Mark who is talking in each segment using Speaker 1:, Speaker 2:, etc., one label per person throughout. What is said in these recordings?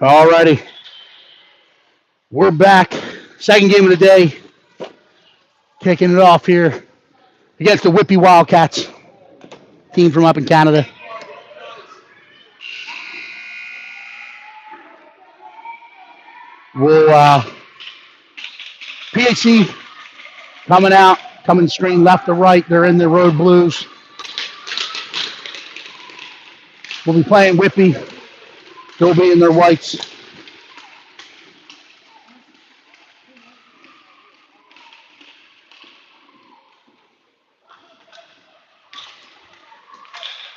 Speaker 1: Alrighty, we're back. Second game of the day. Kicking it off here against the Whitby Wildcats, team from up in Canada. We'll PHC coming straight left to right. They're in the road blues. We'll be playing Whitby. They'll be in their whites.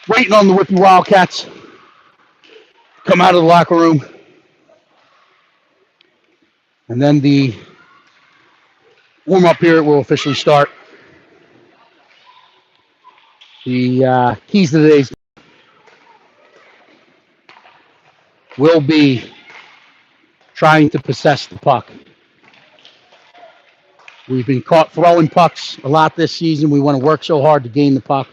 Speaker 1: Waiting on the Whitby Wildcats to come out of the locker room. And then the warm-up period will officially start. The keys to today's will be trying to possess the puck. We've been caught throwing pucks a lot this season. We want to work so hard to gain the puck.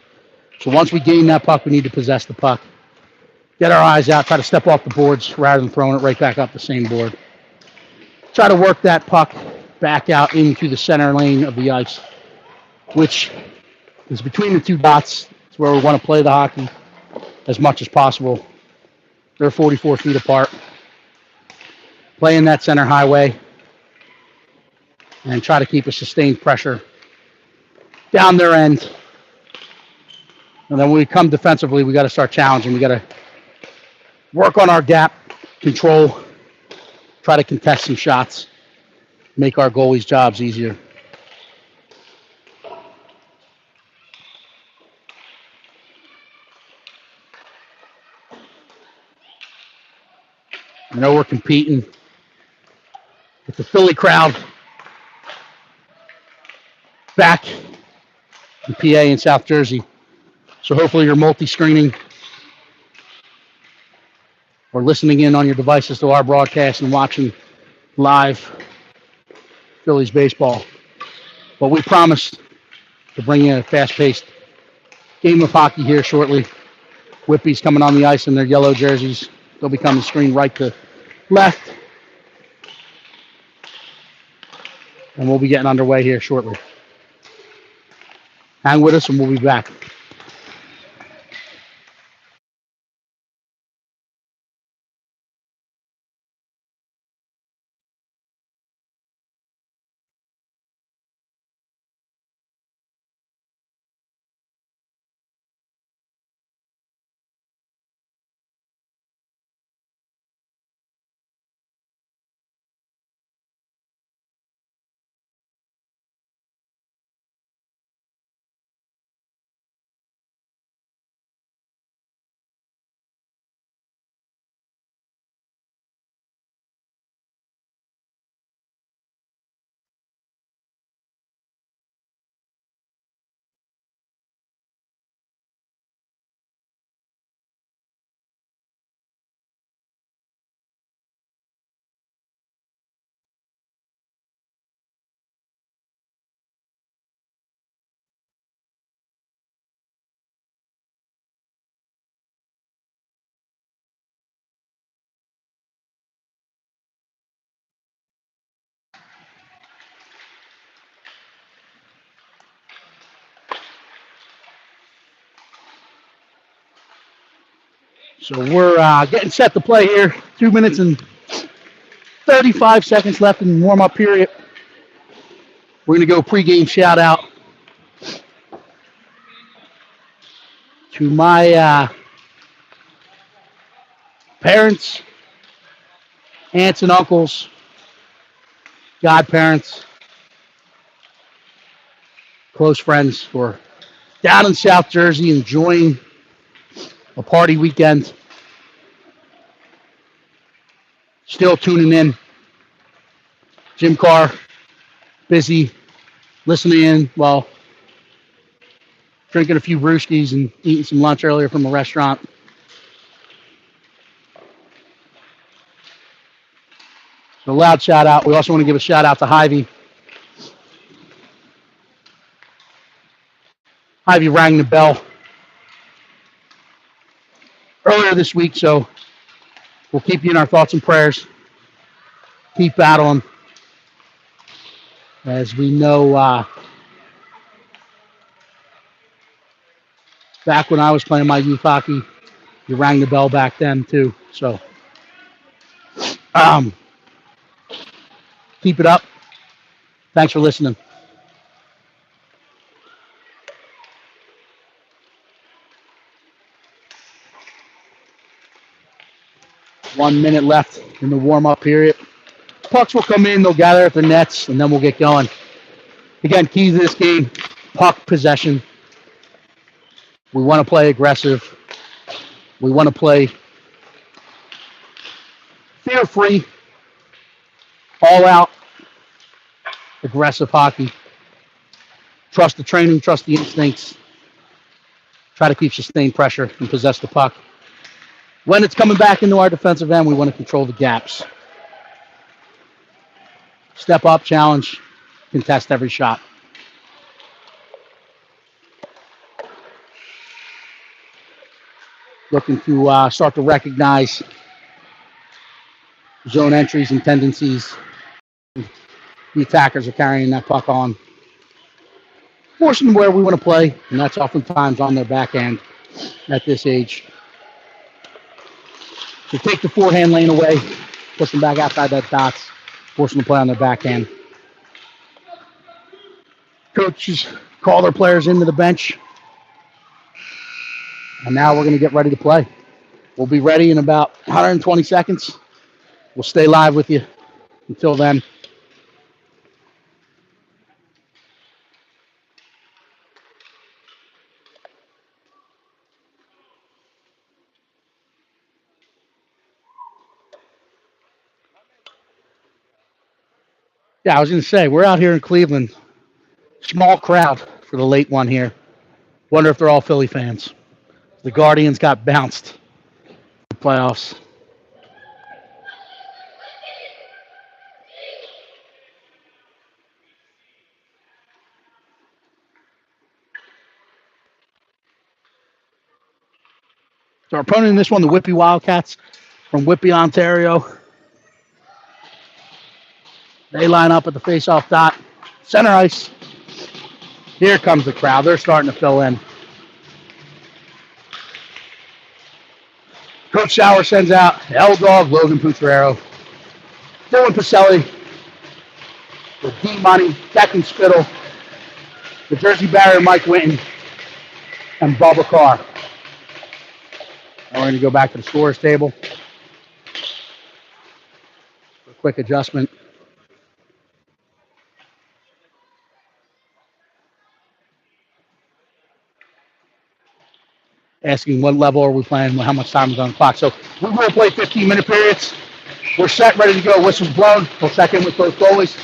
Speaker 1: So once we gain that puck, we need to possess the puck. Get our eyes out, try to step off the boards rather than throwing it right back up the same board. Try to work that puck back out into the center lane of the ice, which is between the two dots. It's where we want to play the hockey as much as possible. They're 44 feet apart. Play in that center highway and try to keep a sustained pressure down their end. And then when we come defensively, we got to start challenging. We got to work on our gap control, try to contest some shots, make our goalies' jobs easier. I know we're competing with the Philly crowd back in PA and South Jersey. So hopefully you're multi-screening or listening in on your devices to our broadcast and watching live Phillies baseball. But we promise to bring you a fast-paced game of hockey here shortly. Whitby's coming on the ice in their yellow jerseys. They'll be coming screen right to left. And we'll be getting underway here shortly. Hang with us and we'll be back. So we're getting set to play here. 2 minutes and 35 seconds left in the warm-up period. We're going to go pregame shout-out to my parents, aunts and uncles, godparents, close friends who are down in South Jersey enjoying a party weekend. Still tuning in. Gym car, busy, listening in while drinking a few brewskis and eating some lunch earlier from a restaurant. So a loud shout out. We also want to give a shout out to Hy-Vee. Hy-Vee rang the bell earlier this week, so We'll keep you in our thoughts and prayers. Keep battling. As we know, back when I was playing my youth hockey, you rang the bell back then too. So keep it up. Thanks for listening. One minute left in the warm-up period. Pucks will come in, they'll gather at the nets, and then we'll get going. Again, key to this game, puck possession. We want to play aggressive. We want to play fear-free, all-out, aggressive hockey. Trust the training, trust the instincts. Try to keep sustained pressure and possess the puck. When it's coming back into our defensive end, we want to control the gaps. Step up, challenge, contest every shot. Looking to start to recognize zone entries and tendencies. The attackers are carrying that puck on. Forcing them where we want to play, and that's oftentimes on their backhand at this age. So take the forehand lane away, push them back outside that dots, force them to play on their backhand. Coaches call their players into the bench. And now we're going to get ready to play. We'll be ready in about 120 seconds. We'll stay live with you until then. Yeah, I was going to say, we're out here in Cleveland. Small crowd for the late one here. Wonder if they're all Philly fans. The Guardians got bounced in the playoffs. So our opponent in this one, the Whitby Wildcats from Whitby, Ontario. They line up at the face-off dot. Center ice. Here comes the crowd. They're starting to fill in. Coach Sauer sends out L-Dog, Logan Pucciarero, Dylan Pacelli, the D-Money, Declan Spittle, the Jersey Barrier, Mike Winton, and Bubba Carr. Now we're going to go back to the scorer's table for a quick adjustment. Asking what level are we playing, how much time is on the clock. So we're going to play 15-minute periods. We're set, ready to go. Whistle's blown. We'll check in with both goalies.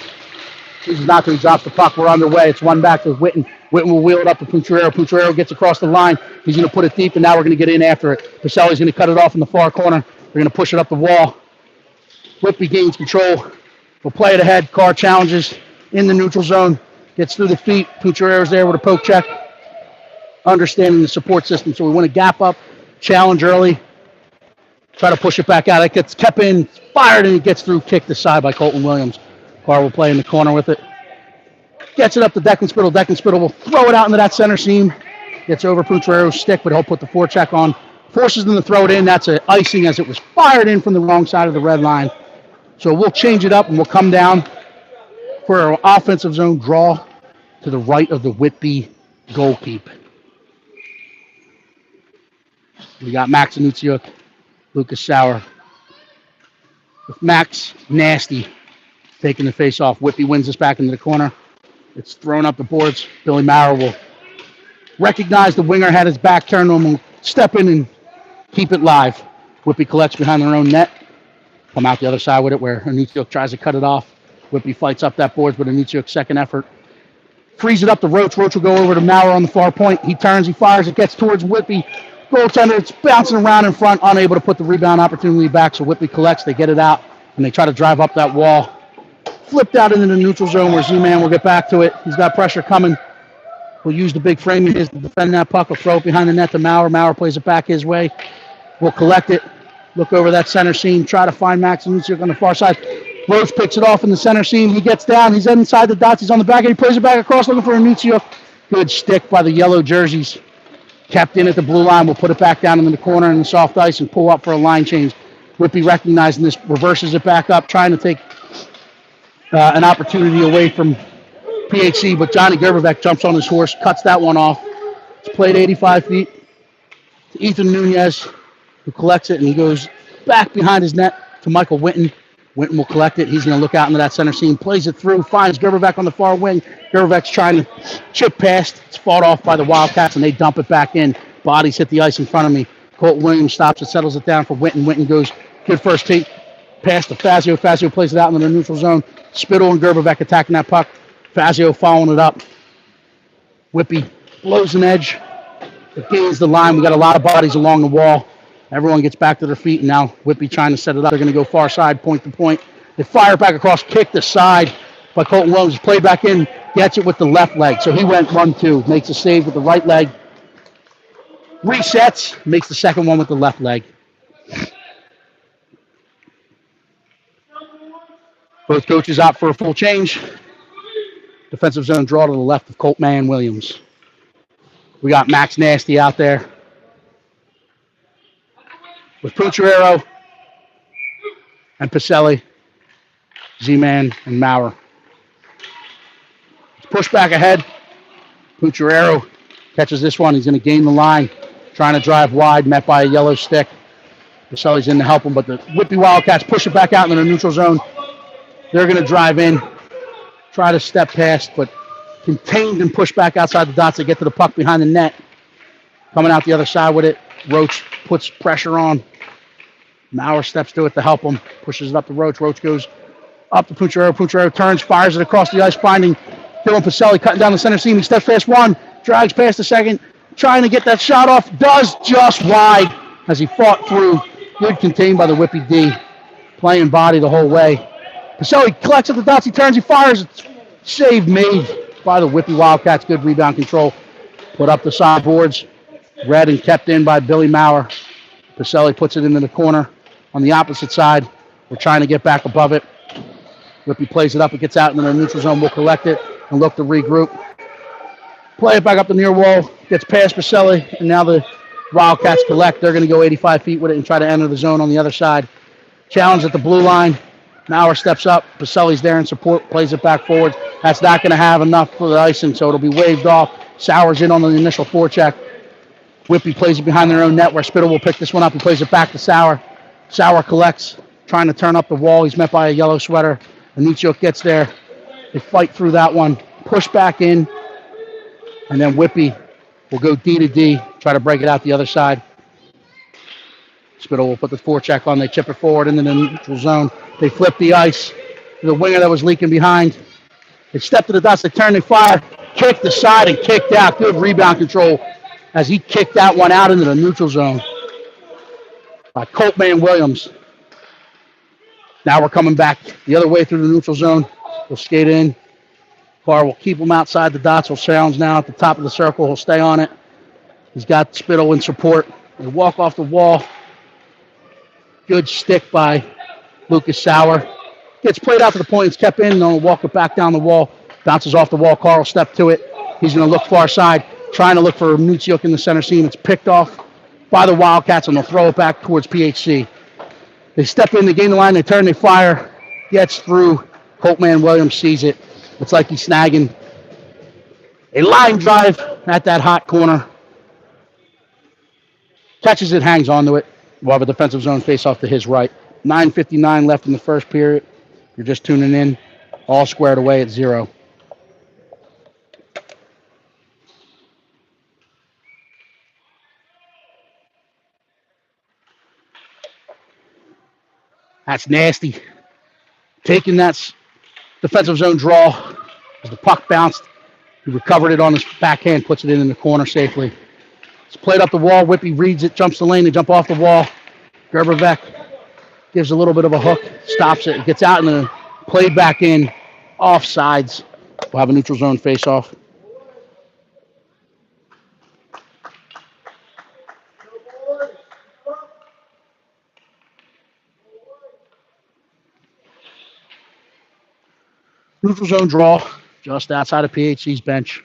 Speaker 1: Chooses not to. He drops the puck. We're underway. It's one back to Whitten. Whitten will wheel it up to Pucciarero. Pucciarero gets across the line. He's going to put it deep, and now we're going to get in after it. Pacelli's going to cut it off in the far corner. We're going to push it up the wall. Whitby gains control. We'll play it ahead. Carr challenges in the neutral zone. Gets through the feet. Pucciarero's there with a poke check. Understanding the support system. So we want to gap up, challenge early, try to push it back out. It gets kept in, fired, and it gets through, kicked aside by Colton Williams. Carr will play in the corner with it. Gets it up to Declan Spittle. Declan Spittle will throw it out into that center seam. Gets over Pucciarero's stick, but he'll put the forecheck on. Forces them to throw it in. That's an icing as it was fired in from the wrong side of the red line. So we'll change it up and we'll come down for our offensive zone draw to the right of the Whitby goalkeep. We got Max Anutsiuk, Lucas Sauer. With Max Nasty taking the face off, Whitby wins this back into the corner. It's thrown up the boards. Billy Maurer will recognize the winger had his back turned to him and step in and keep it live. Whitby collects behind their own net. Come out the other side with it where Anutsiuk tries to cut it off. Whitby fights up that boards, but Anutsiuk's second effort frees it up to Roach. Roach will go over to Maurer on the far point. He turns, he fires, it gets towards Whitby. Goaltender, it's bouncing around in front, unable to put the rebound opportunity back, so Whitby collects, they get it out, and they try to drive up that wall. Flipped out into the neutral zone where Z-Man will get back to it. He's got pressure coming. We'll use the big frame he is to defend that puck. We'll throw it behind the net to Maurer. Maurer plays it back his way. We'll collect it. Look over that center seam. Try to find Max Anunciak on the far side. Roach picks it off in the center seam. He gets down. He's inside the dots. He's on the back end. He plays it back across looking for Anunciak. Good stick by the yellow jerseys. Kept in at the blue line. We'll put it back down in the corner in the soft ice and pull up for a line change. Whitby recognizing this, reverses it back up, trying to take an opportunity away from PHC, but Johnny Gerberbeck jumps on his horse, cuts that one off. It's played 85 feet to Ethan Nunez, who collects it, and he goes back behind his net to Michael Winton. Winton will collect it. He's going to look out into that center seam, plays it through, finds Gerberbeck on the far wing. Gerberbeck's trying to chip past. It's fought off by the Wildcats, and they dump it back in. Bodies hit the ice in front of me. Colt Williams stops it, settles it down for Winton. Winton goes good first take pass to Fazio. Fazio plays it out into the neutral zone. Spittle and Gerberbeck attacking that puck. Fazio following it up. Whitby blows an edge. It gains the line. We got a lot of bodies along the wall. Everyone gets back to their feet, and now Whitby trying to set it up. They're going to go far side, point to point. They fire back across, kick the side by Colton Williams. Play back in, gets it with the left leg. So he went 1-2, makes a save with the right leg. Resets, makes the second one with the left leg. Both coaches opt for a full change. Defensive zone draw to the left of Coltman Williams. We got Max Nasty out there with Pucciarero and Pacelli, Z-Man, and Maurer. Push back ahead. Pucciarero catches this one. He's going to gain the line, trying to drive wide, met by a yellow stick. Pacelli's in to help him, but the Whitby Wildcats push it back out into the neutral zone. They're going to drive in, try to step past, but contained and pushed back outside the dots. They get to the puck behind the net. Coming out the other side with it. Roach puts pressure on. Maurer steps to it to help him. Pushes it up to Roach. Roach goes up to Pucciarero. Pucciarero turns, fires it across the ice, finding Dylan Pacelli, cutting down the center seam. He steps past one, drags past the second, trying to get that shot off. Does just wide as he fought through. Good contained by the Whitby D. Playing body the whole way. Pacelli collects at the dots. He turns, he fires. Save made by the Whitby Wildcats. Good rebound control. Put up the sideboards. Read and kept in by Billy Maurer. Pacelli puts it into the corner on the opposite side. We're trying to get back above it. Whitby plays it up. It gets out into the neutral zone. We'll collect it and look to regroup. Play it back up the near wall. Gets past Pacelli. And now the Wildcats collect. They're going to go 85 feet with it and try to enter the zone on the other side. Challenge at the blue line. Maurer steps up. Pacelli's there in support. Plays it back forward. That's not going to have enough for the icing, so it'll be waved off. Sauer's in on the initial forecheck. Whitby plays it behind their own net where Spittle will pick this one up. He plays it back to Sauer. Sauer collects, trying to turn up the wall. He's met by a yellow sweater. Anunciak gets there. They fight through that one. Push back in. And then Whitby will go D to D, try to break it out the other side. Spittle will put the forecheck on. They chip it forward into the neutral zone. They flip the ice to the winger that was leaking behind. They step to the dots. They turn, they fire. Kicked the side and kicked out. Good rebound control as he kicked that one out into the neutral zone by Coltman Williams. Now we're coming back the other way through the neutral zone. We'll skate in. Carr will keep him outside the dots. Will Sounds now at the top of the circle. He'll stay on it. He's got Spittle in support. They walk off the wall. Good stick by Lucas Sauer. Gets played out to the point. It's kept in. They'll walk it back down the wall. Bounces off the wall. Carl will step to it. He's going to look far side, trying to look for Anunciak in the center seam. It's picked off by the Wildcats, and they'll throw it back towards PHC. They step in, they gain the line, they turn, they fire. Gets through. Coltman Williams sees it. Looks like he's snagging a line drive at that hot corner. Catches it, hangs onto it. We'll have a defensive zone face off to his right. 9:59 left in the first period. If you're just tuning in, all squared away at 0. That's nasty. Taking that defensive zone draw as the puck bounced. He recovered it on his backhand, puts it in the corner safely. It's played up the wall. Whitby reads it, jumps the lane. They jump off the wall. Gerberbeck gives a little bit of a hook, stops it, gets out and then played back in, offsides. We'll have a neutral zone face-off. Neutral zone draw, just outside of PHC's bench.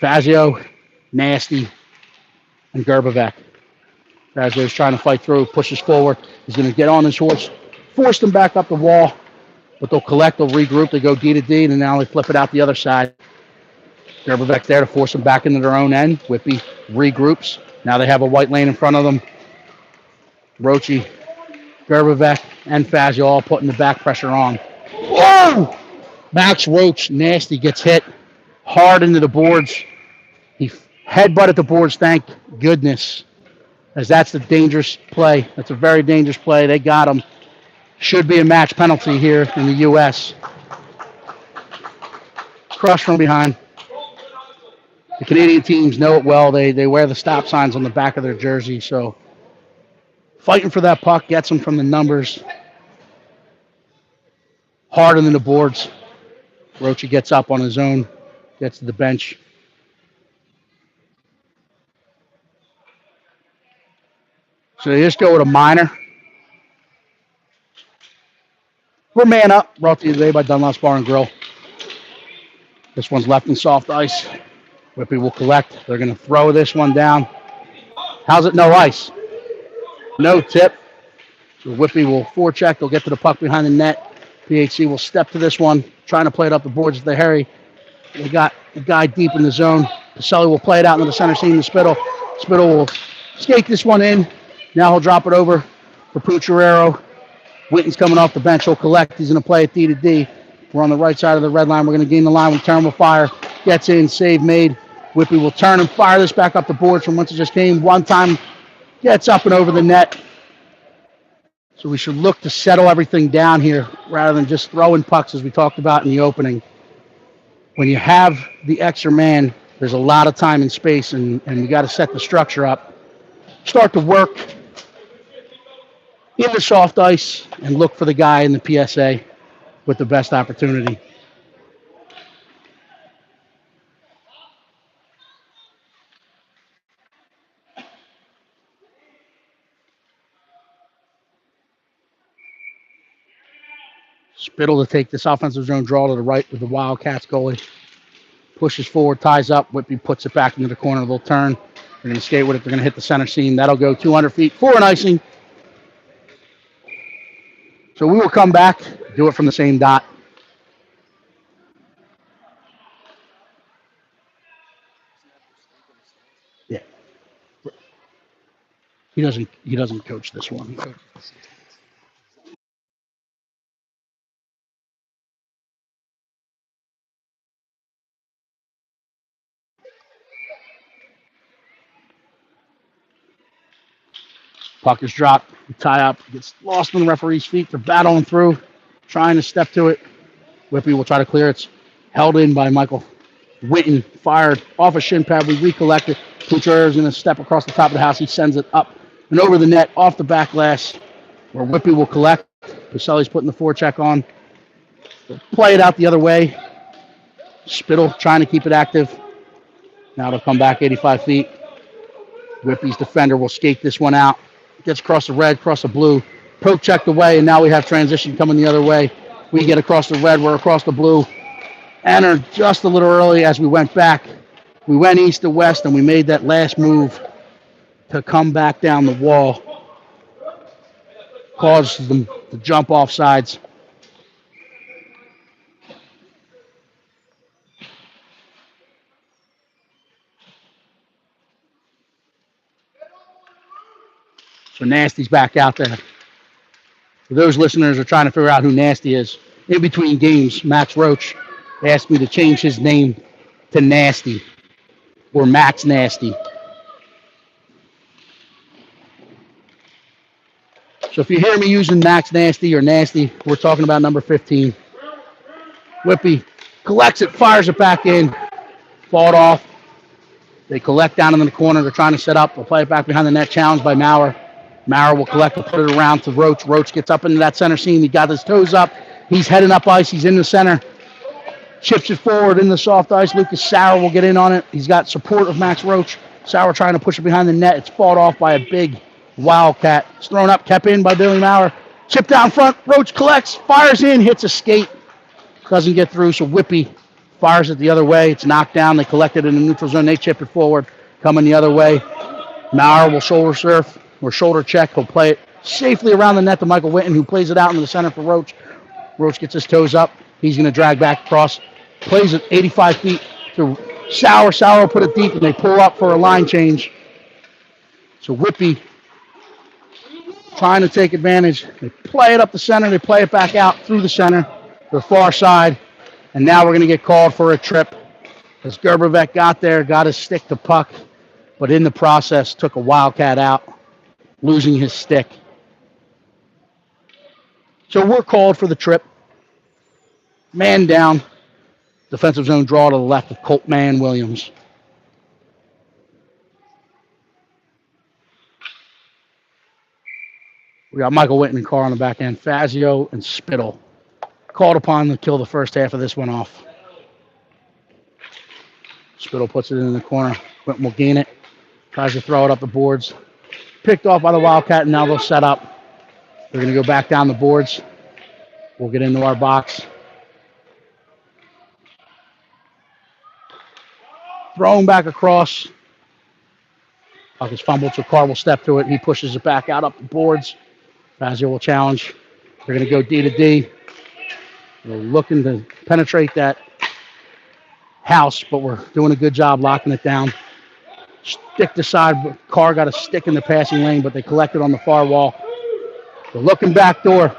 Speaker 1: Fazio, Nasty, and Gerbevec. Fazio's trying to fight through, pushes forward. He's going to get on his horse, force them back up the wall, but they'll collect, they'll regroup, they go D to D, and now they flip it out the other side. Gerbevec there to force them back into their own end. Whitby regroups. Now they have a white lane in front of them. Roche, Gerbevec, and Fazio all putting the back pressure on. Whoa! Max Roach, Nasty, gets hit hard into the boards. He headbutted the boards, thank goodness, as that's a dangerous play. That's a very dangerous play. They got him. Should be a match penalty here in the U.S. Crush from behind. The Canadian teams know it well. They wear the stop signs on the back of their jersey, so fighting for that puck gets them from the numbers. Hard into the boards. Rocha gets up on his own, gets to the bench. So they just go with a minor. We're man up, brought to you today by Dunlop's Bar and Grill. This one's left in soft ice. Whitby will collect. They're going to throw this one down. How's it no ice? No tip. So Whitby will forecheck. They'll get to the puck behind the net. PHC will step to this one, trying to play it up the boards as they hurry. They got the guy deep in the zone. Pacelli will play it out into the center seam to Spittle. Spittle will skate this one in. Now he'll drop it over for Pucciarero. Witten's coming off the bench. He'll collect. He's going to play it D to D. We're on the right side of the red line. We're going to gain the line with Thermal Fire. Gets in. Save made. Whitby will turn and fire this back up the boards from whence it just came. One time. Gets up and over the net. So we should look to settle everything down here rather than just throwing pucks as we talked about in the opening. When you have the extra man, there's a lot of time and space, and you got to set the structure up. Start to work in the soft ice and look for the guy in the PSA with the best opportunity. Spittle to take this offensive zone draw to the right with the Wildcats goalie. Pushes forward, ties up. Whitby puts it back into the corner. They'll turn. They're going to skate with it. They're going to hit the center seam. That'll go 200 feet for an icing. So we will come back, do it from the same dot. Yeah. He doesn't coach this one. Puck is dropped. We tie up. Gets lost on the referee's feet. They're battling through, trying to step to it. Whitby will try to clear it. It's held in by Michael Witten. Fired off a shin pad. We recollect it. Couture is going to step across the top of the house. He sends it up and over the net, off the back glass, where Whitby will collect. Pacelli's putting the forecheck on. They'll play it out the other way. Spittle trying to keep it active. Now they'll come back 85 feet. Whitby's defender will skate this one out. Gets across the red, across the blue. Poke checked away, and now we have transition coming the other way. We get across the red, we're across the blue. Entered just a little early as we went back. We went east to west, and we made that last move to come back down the wall. Caused them to jump off sides. So Nasty's back out there. For those listeners who are trying to figure out who Nasty is, in between games, Max Roach asked me to change his name to Nasty, or Max Nasty. So if you hear me using Max Nasty or Nasty, we're talking about number 15. Whitby collects it, fires it back in, fought off. They collect down in the corner. They're trying to set up. They'll play it back behind the net, challenged by Maurer. Maurer will collect and put it around to Roach. Roach gets up into that center seam. He got his toes up. He's heading up ice. He's in the center. Chips it forward in the soft ice. Lucas Sauer will get in on it. He's got support of Max Roach. Sauer trying to push it behind the net. It's fought off by a big Wildcat. It's thrown up, kept in by Billy Maurer. Chip down front. Roach collects, fires in, hits a skate. Doesn't get through, so Whitby fires it the other way. It's knocked down. They collect it in the neutral zone. They chip it forward, coming the other way. Maurer will shoulder surf or shoulder check. He'll play it safely around the net to Michael Whitten, who plays it out into the center for Roach. Roach gets his toes up. He's going to drag back across. Plays it 85 feet to Sauer. Sauer will put it deep, and they pull up for a line change. So Whitby trying to take advantage. They play it up the center. They play it back out through the center to the far side. And now we're going to get called for a trip. As Gerbevec got there, got his stick to puck, but in the process took a Wildcat out, losing his stick. So we're called for the trip. Man down. Defensive zone draw to the left of Coltman Williams. We got Michael Whitten and Carr on the back end. Fazio and Spittle called upon to kill the first half of this one off. Spittle puts it in the corner. Whitten will gain it. Tries to throw it up the boards. Picked off by the Wildcat, and now they'll set up. They're going to go back down the boards. We'll get into our box. Thrown back across. Puck is fumbled, so Carr will step to it. He pushes it back out up the boards. Fazio will challenge. They're going to go D to D. We're looking to penetrate that house, but we're doing a good job locking it down. Stick to side. Carr got a stick in the passing lane, but they collected on the far wall. They're looking back door.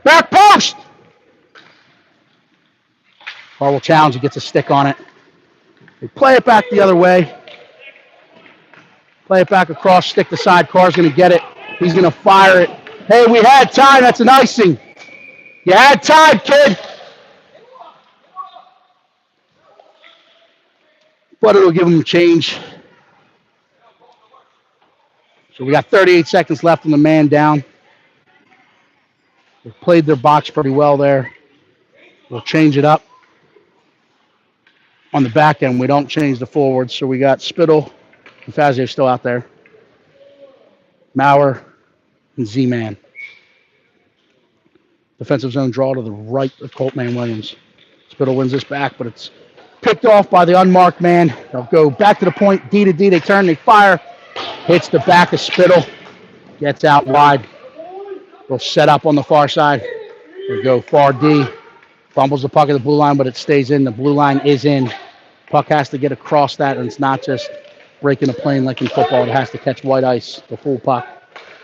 Speaker 1: Back post! Carr will challenge. He gets a stick on it. They play it back the other way. Play it back across, stick to side. Carr's going to get it. He's going to fire it. Hey, we had time. That's an icing. You had time, kid. But it'll give him a change. So we got 38 seconds left on the man down. They played their box pretty well there. We'll change it up. On the back end, we don't change the forwards. So we got Spittle and Fazio still out there. Maurer and Z-Man. Defensive zone draw to the right of Coltman Williams. Spittle wins this back, but it's picked off by the unmarked man. They'll go back to the point, D to D. They turn, they fire. Hits the back of Spittle. Gets out wide. They'll set up on the far side. They go far D. Fumbles the puck at the blue line, but it stays in. The blue line is in. Puck has to get across that, and it's not just breaking a plane like in football. It has to catch white ice, the full puck.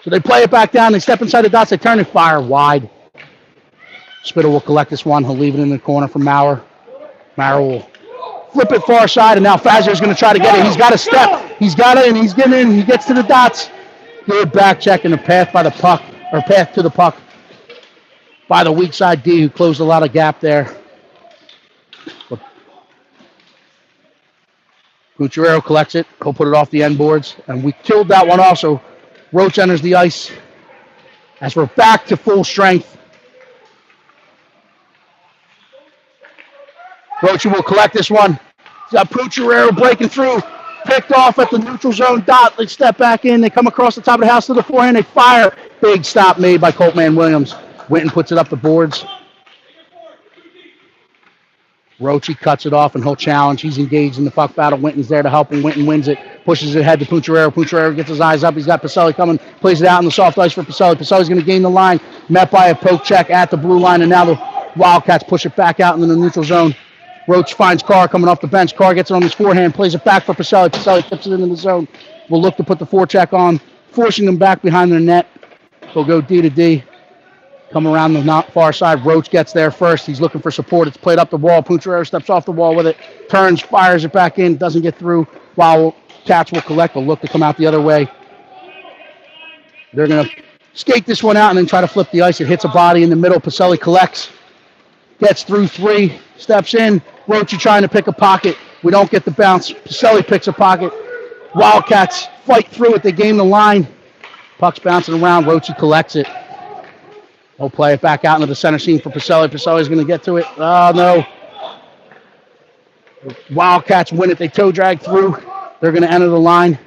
Speaker 1: So they play it back down. They step inside the dots. They turn and fire wide. Spittle will collect this one. He'll leave it in the corner for Maurer. Maurer will flip it far side, and now Fazio's going to try to get it. He's got a step. He's got it, and he's getting in. He gets to the dots. Good back check and the path by the puck, or path to the puck by the weak side D, who closed a lot of gap there. But Cucharero collects it. He'll put it off the end boards, and we killed that one also. Roach enters the ice as we're back to full strength. Roach will collect this one. He's got Cucharero breaking through. Picked off at the neutral zone dot. They step back in. They come across the top of the house to the forehand. They fire. Big stop made by Coltman Williams. Whitten puts it up the boards. Roachy cuts it off, and he'll challenge. He's engaged in the puck battle. Whitten's there to help him. Whitten wins it. Pushes it ahead to Cucharero. Cucharero gets his eyes up. He's got Pacelli coming. Plays it out in the soft ice for Pacelli. Pacelli's going to gain the line. Met by a poke check at the blue line, and now the Wildcats push it back out into the neutral zone. Roach finds Carr coming off the bench. Carr gets it on his forehand. Plays it back for Pacelli. Pacelli tips it into the zone. We'll look to put the forecheck on, forcing them back behind their net. They'll go D to D. Come around the not far side. Roach gets there first. He's looking for support. It's played up the wall. Cucharero steps off the wall with it. Turns, fires it back in. Doesn't get through. Wildcats will collect. They'll look to come out the other way. They're going to skate this one out and then try to flip the ice. It hits a body in the middle. Pacelli collects. Gets through three. Steps in. Roach trying to pick a pocket. We don't get the bounce. Pacelli picks a pocket. Wildcats fight through it. They gain the line. Puck's bouncing around. Roach collects it. He'll play it back out into the center seam for Pacelli. Pacelli's going to get to it. Oh, no. Wildcats win it. They toe drag through. They're going to enter the line.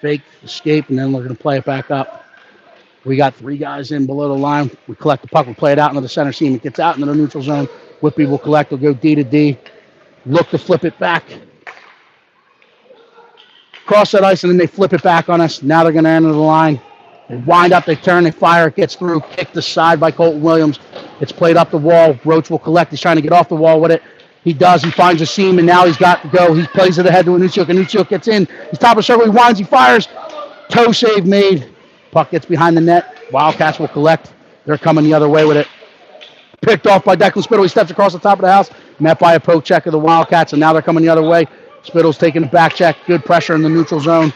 Speaker 1: Fake, escape, and then we're going to play it back up. We got 3 guys in below the line. We collect the puck. We play it out into the center seam. It gets out into the neutral zone. Whitby will collect. They'll go D to D. Look to flip it back. Cross that ice, and then they flip it back on us. Now they're going to enter the line. They wind up, they turn, they fire. It gets through. Kicked aside by Colton Williams. It's played up the wall. Roach will collect. He's trying to get off the wall with it. He does. He finds a seam, and now he's got to go. He plays it ahead to Anuciuk. Anuciuk gets in. He's top of the circle. He winds. He fires. Toe save made. Puck gets behind the net. Wildcats will collect. They're coming the other way with it. Picked off by Declan Spittle. He steps across the top of the house. Met by a poke check of the Wildcats, and now they're coming the other way. Spittle's taking the back check. Good pressure in the neutral zone.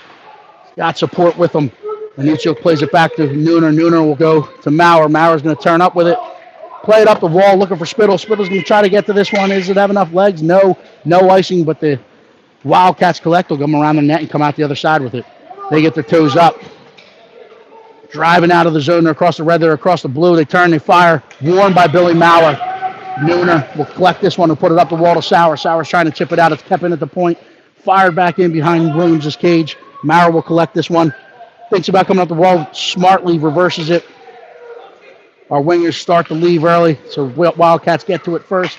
Speaker 1: Got support with him. Anuciuk plays it back to Nooner. Nooner will go to Maurer. Maurer's going to turn up with it. Play it up the wall, looking for Spittle. Spittle's going to try to get to this one. Does it have enough legs? No icing, but the Wildcats collect. They'll come around the net and come out the other side with it. They get their toes up. Driving out of the zone. They're across the red. They're across the blue. They turn. They fire. Warned by Billy Maurer. Nooner will collect this one and put it up the wall to Sauer. Sauer's trying to chip it out. It's kept in at the point. Fired back in behind Williams' cage. Maurer will collect this one. Thinks about coming up the wall. Smartly reverses it. Our wingers start to leave early, so Wildcats get to it first.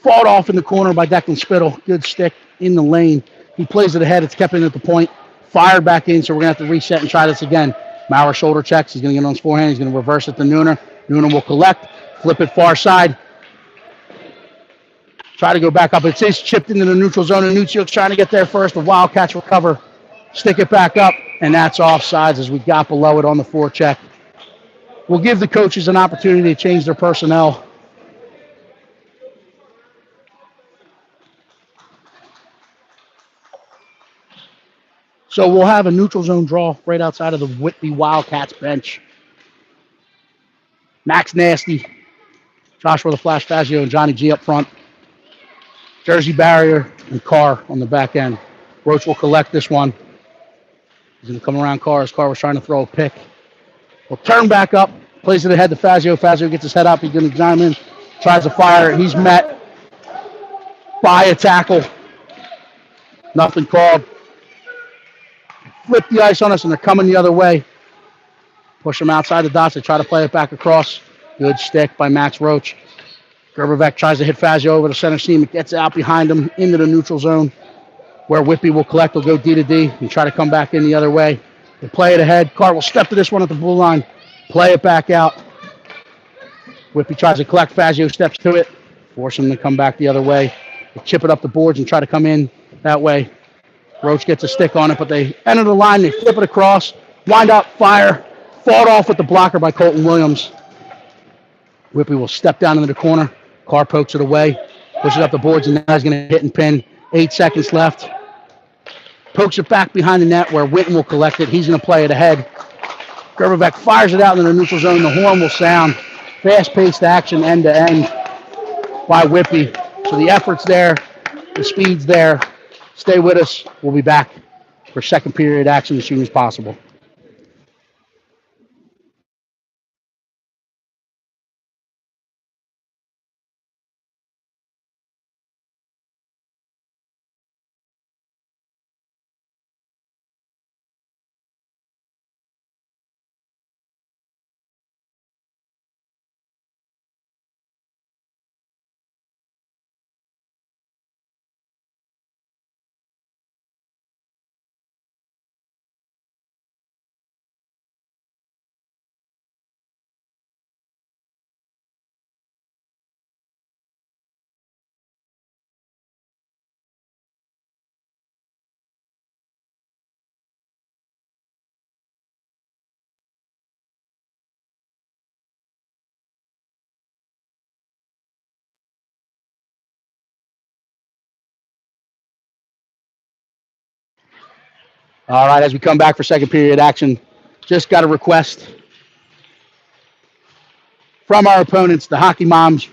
Speaker 1: Fought off in the corner by Declan Spittle. Good stick in the lane. He plays it ahead. It's kept in at the point. Fired back in, so we're going to have to reset and try this again. Maurer shoulder checks. He's going to get on his forehand. He's going to reverse it to Nooner. Nooner will collect. Flip it far side. Try to go back up. It's chipped into the neutral zone. And Anuciuk's trying to get there first. The Wildcats recover. Stick it back up. And that's offsides as we got below it on the forecheck. We'll give the coaches an opportunity to change their personnel. So we'll have a neutral zone draw right outside of the Whitby Wildcats bench. Max Nasty, Joshua the Flash Fazio, and Johnny G up front. Jersey Barrier and Carr on the back end. Roach will collect this one. He's going to come around Carr as Carr was trying to throw a pick. We'll turn back up, plays it ahead to Fazio. Fazio gets his head up. He's going to chime in, tries to fire. He's met by a tackle. Nothing called. Flip the ice on us, and they're coming the other way. Push them outside the dots. They try to play it back across. Good stick by Max Roach. Gerberbeck tries to hit Fazio over the center seam. It gets out behind him into the neutral zone where Whitby will collect. They'll go D to D and try to come back in the other way. They play it ahead. Carr will step to this one at the blue line. Play it back out. Whitby tries to collect. Fazio steps to it. Force him to come back the other way. They chip it up the boards and try to come in that way. Roach gets a stick on it, but they enter the line. They flip it across. Wind up, fire. Fought off with the blocker by Colton Williams. Whitby will step down into the corner. Carr pokes it away. Pushes up the boards, and now he's going to hit and pin. 8 seconds left. Pokes it back behind the net where Witten will collect it. He's going to play it ahead. Gerberbeck fires it out into the neutral zone. The horn will sound. Fast-paced action end to end by Whitby. So the effort's there. The speed's there. Stay with us. We'll be back for second period action as soon as possible. All right, as we come back for second period action, just got a request from our opponents. The hockey moms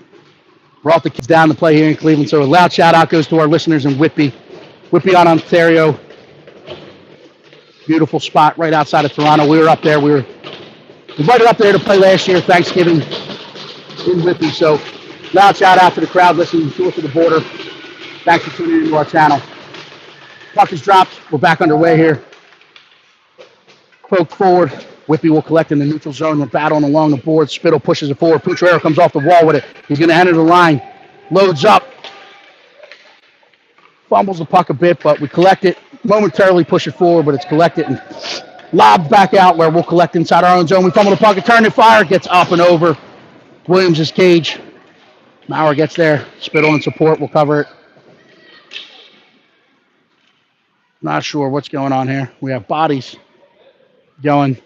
Speaker 1: brought the kids down to play here in Cleveland. So a loud shout out goes to our listeners in Whitby, Ontario. Beautiful spot right outside of Toronto. We were up there. We were invited up there to play last year, Thanksgiving in Whitby. So loud shout out to the crowd listening to us to the border. Thanks for tuning into our channel. Puck is dropped. We're back underway here. Poke forward. Whitby will collect in the neutral zone. We're battling along the board. Spittle pushes it forward. Pucciarello comes off the wall with it. He's going to enter the line. Loads up. Fumbles the puck a bit, but we collect it. Momentarily push it forward, but it's collected and lobbed back out where we'll collect inside our own zone. We fumble the puck, turn and fire. Gets up and over Williams' cage. Maurer gets there. Spittle in support. We'll cover it. Not sure what's going on here. We have bodies going.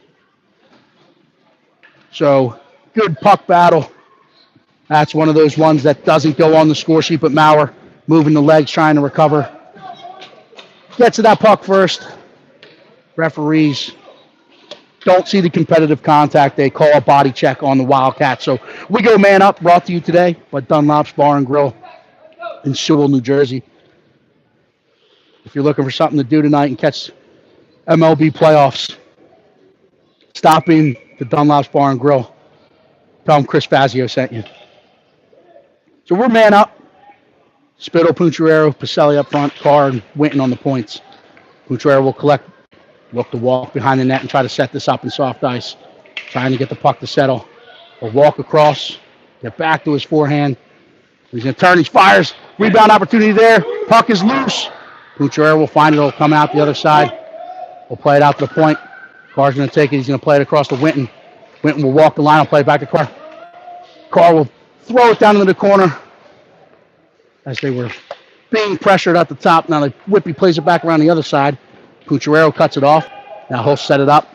Speaker 1: So, good puck battle. That's one of those ones that doesn't go on the score sheet, but Maurer moving the legs, trying to recover. Gets to that puck first. Referees don't see the competitive contact. They call a body check on the Wildcats. So we go man up, brought to you today by Dunlop's Bar and Grill in Sewell, New Jersey. If you're looking for something to do tonight and catch MLB playoffs, stop in to Dunlop's Bar and Grill. Tell them Chris Fazio sent you. So we're man up. Spittle, Pucciarello, Pacelli up front, Carr, and Winton on the points. Pucciarello will collect, look to walk behind the net and try to set this up in soft ice. Trying to get the puck to settle. He'll walk across, get back to his forehand. He's going to turn, he fires. Rebound opportunity there. Puck is loose. Pucciarello will find it. It'll come out the other side. We'll play it out to the point. Carr's going to take it. He's going to play it across to Winton. Winton will walk the line. Will play it back to Carr. Carr will throw it down into the corner as they were being pressured at the top. Now Whitby plays it back around the other side. Pucciarello cuts it off. Now he'll set it up,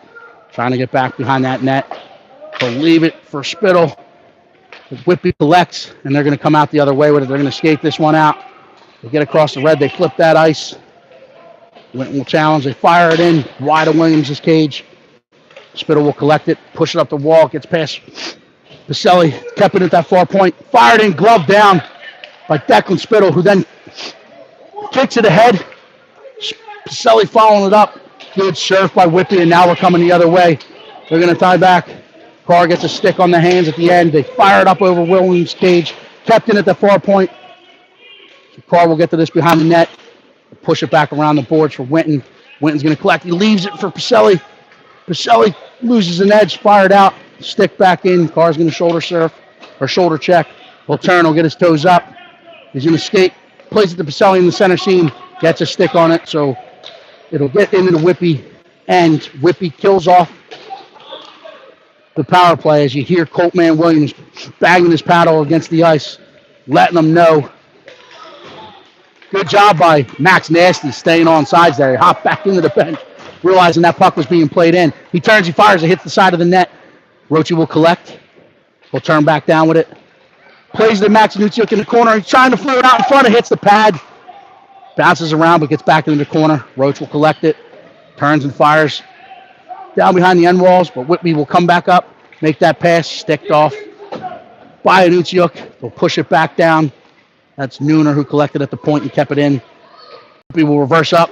Speaker 1: trying to get back behind that net. He'll leave it for Spittle. Whitby collects, and they're going to come out the other way with it. They're going to skate this one out. They get across the red. They flip that ice. Winton will challenge. They fire it in wide of Williams' cage. Spittle will collect it, push it up the wall, gets past Pacelli, kept it at that far point, fired in, glove down by Declan Spittle, who then kicks it ahead. Pacelli following it up. Good serve by Whitby, and now we're coming the other way. They're going to tie back. Carr gets a stick on the hands at the end. They fire it up over Williams' cage, kept in at the far point. So Carr will get to this behind the net, push it back around the boards for Winton. Winton's going to collect. He leaves it for Pacelli. Pacelli loses an edge, fired out, stick back in. Carr's going to shoulder surf or shoulder check. He'll turn, he'll get his toes up. He's going to skate, plays it to Pacelli in the center seam, gets a stick on it, so it'll get into the Whitby end. Whitby kills off the power play as you hear Coltman Williams banging his paddle against the ice, letting them know. Good job by Max Nasty staying on sides there. He hopped back into the bench, realizing that puck was being played in. He turns, he fires, it hits the side of the net. Rochi will collect. He'll turn back down with it. Plays to Max Nuciuk in the corner. He's trying to throw it out in front. It hits the pad. Bounces around, but gets back into the corner. Roach will collect it. Turns and fires down behind the end walls, but Whitby will come back up, make that pass, sticked off by Nuciuk. They'll push it back down. That's Nooner who collected at the point and kept it in. Whitby will reverse up,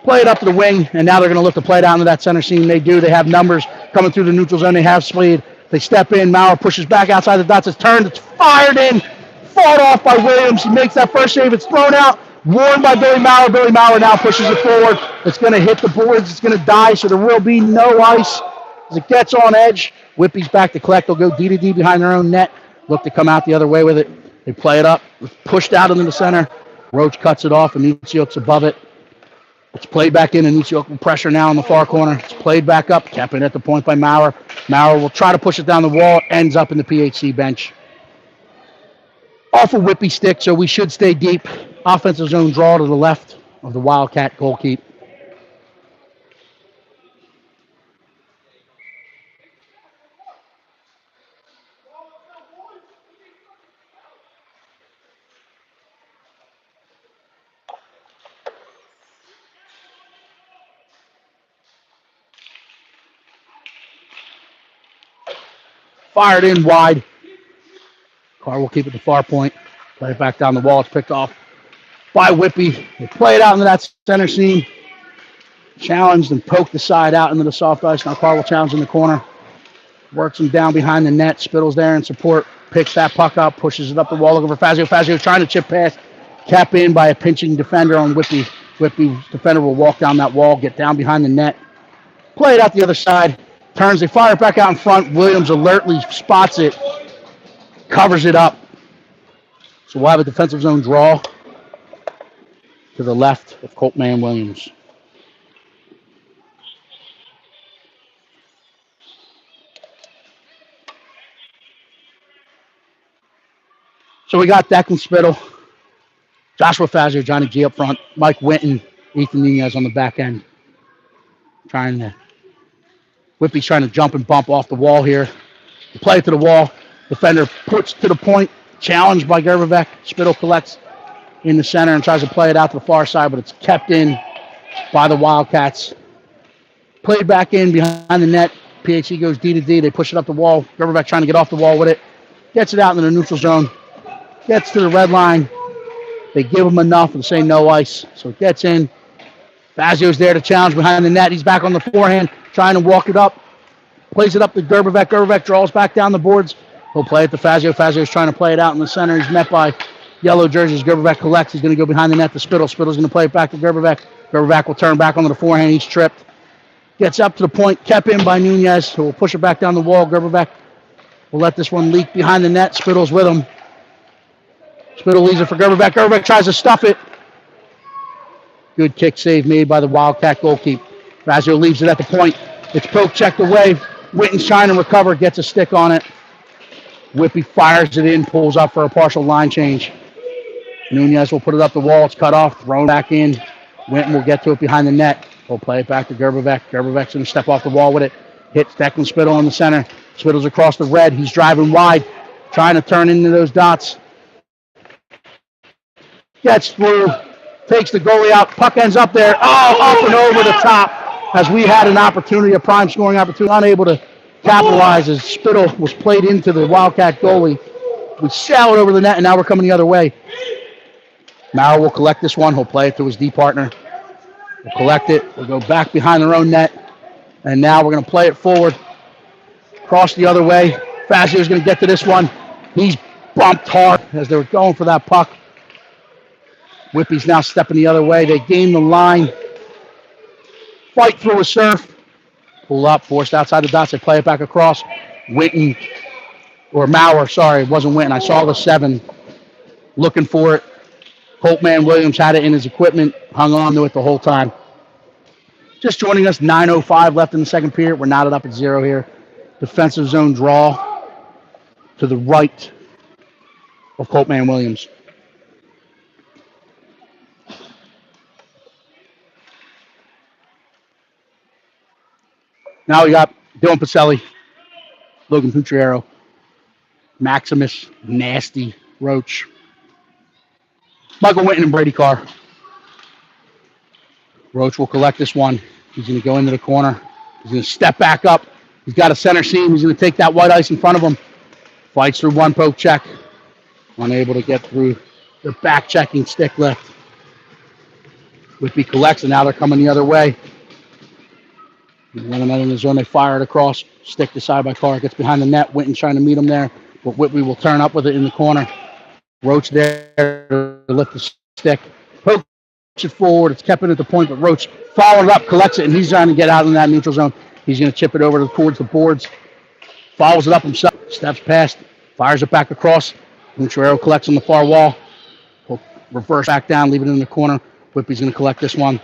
Speaker 1: play it up to the wing, and now they're going to look to play down to that center seam. They do. They have numbers coming through the neutral zone. They have speed. They step in. Maurer pushes back outside the dots. It's turned. It's fired in. Fought off by Williams. He makes that first save. It's thrown out. Warned by Billy Maurer. Billy Maurer now pushes it forward. It's going to hit the boards. It's going to die, so there will be no ice. As it gets on edge, Whitby's back to collect. They'll go D-to-D behind their own net. Look to come out the other way with it. They play it up. It's pushed out into the center. Roach cuts it off, and Nuciuk's above it. It's played back in, and Nuciuk will pressure now in the far corner. It's played back up, kept in at the point by Maurer. Maurer will try to push it down the wall, ends up in the PHC bench. Off a Whitby stick, so we should stay deep. Offensive zone draw to the left of the Wildcat goalkeeper. Fired in wide. Carr will keep it to far point. Play it back down the wall. It's picked off by Whitby. They play it out into that center seam. Challenged and poked the side out into the soft ice. Now Carr will challenge in the corner. Works him down behind the net. Spittle's there in support. Picks that puck up. Pushes it up the wall looking for Fazio. Fazio trying to chip past. Cap in by a pinching defender on Whitby. Whitby's defender will walk down that wall. Get down behind the net. Play it out the other side. Turns, they fire it back out in front. Williams alertly spots it, covers it up. So we'll have a defensive zone draw to the left of Coltman Williams. So we got Declan Spittle, Joshua Fazio, Johnny G up front, Mike Winton, Ethan Nunez on the back end. Whitby's trying to jump and bump off the wall here. Play it to the wall. Defender puts to the point, challenged by Gerbevec. Spittle collects in the center and tries to play it out to the far side, but it's kept in by the Wildcats. Played back in behind the net. PHC goes D to D. They push it up the wall. Gerbevec trying to get off the wall with it. Gets it out into the neutral zone. Gets to the red line. They give him enough and say no ice. So it gets in. Fazio's there to challenge behind the net. He's back on the forehand, trying to walk it up. Plays it up to Gerbevec. Gerbevec draws back down the boards. He'll play it to Fazio. Fazio's trying to play it out in the center. He's met by yellow jerseys. Gerbevec collects. He's going to go behind the net to Spittle. Spittle's going to play it back to Gerbevec. Gerbevec will turn back onto the forehand. He's tripped. Gets up to the point. Kept in by Nunez, who will push it back down the wall. Gerbevec will let this one leak behind the net. Spittle's with him. Spittle leaves it for Gerbevec. Gerbevec tries to stuff it. Good kick save made by the Wildcat goalkeeper. Fazio leaves it at the point. It's poke checked away. Winton's trying to recover, gets a stick on it. Whitby fires it in, pulls up for a partial line change. Nunez will put it up the wall. It's cut off, thrown back in. Winton will get to it behind the net. We'll play it back to Gerbevec. Gerbevec's going to step off the wall with it. Hits Declan Spittle in the center. Spittle's across the red. He's driving wide, trying to turn into those dots. Gets through, takes the goalie out. Puck ends up there. Oh, up and over the top. As we had an opportunity, a prime scoring opportunity, unable to capitalize as Spittle was played into the Wildcat goalie. We sailed over the net, and now we're coming the other way. Maurer will collect this one. He'll play it to his D partner. We'll collect it. We'll go back behind their own net, and now we're going to play it forward. Cross the other way. Fazio's going to get to this one. He's bumped hard as they were going for that puck. Whitby's now stepping the other way. They gain the line. Fight through a surf. Pull up, forced outside the dots. They play it back across. Winton, or Maurer, sorry, it wasn't Winton. I saw the 7 looking for it. Coltman Williams had it in his equipment, hung on to it the whole time. Just joining us, 9:05 left in the second period. We're knotted up at 0 here. Defensive zone draw to the right of Coltman Williams. Now we got Dylan Pacelli, Logan Putriero, Maximus, Nasty, Roach, Michael Winton, and Brady Carr. Roach will collect this one. He's going to go into the corner. He's going to step back up. He's got a center seam. He's going to take that white ice in front of him. Fights through one poke check. Unable to get through the back checking stick lift. Whitby collects, and now they're coming the other way. When another in the zone, they fire it across. Stick to side by Carr. Gets behind the net. Winton's trying to meet him there, but Whitby will turn up with it in the corner. Roach there to lift the stick. Poke it forward. It's kept it at the point, but Roach followed up, collects it, and he's trying to get out in that neutral zone. He's going to chip it over towards the boards. Follows it up himself. Steps past. Fires it back across. Putriero collects on the far wall. Will reverse back down, leave it in the corner. Whitby's going to collect this one.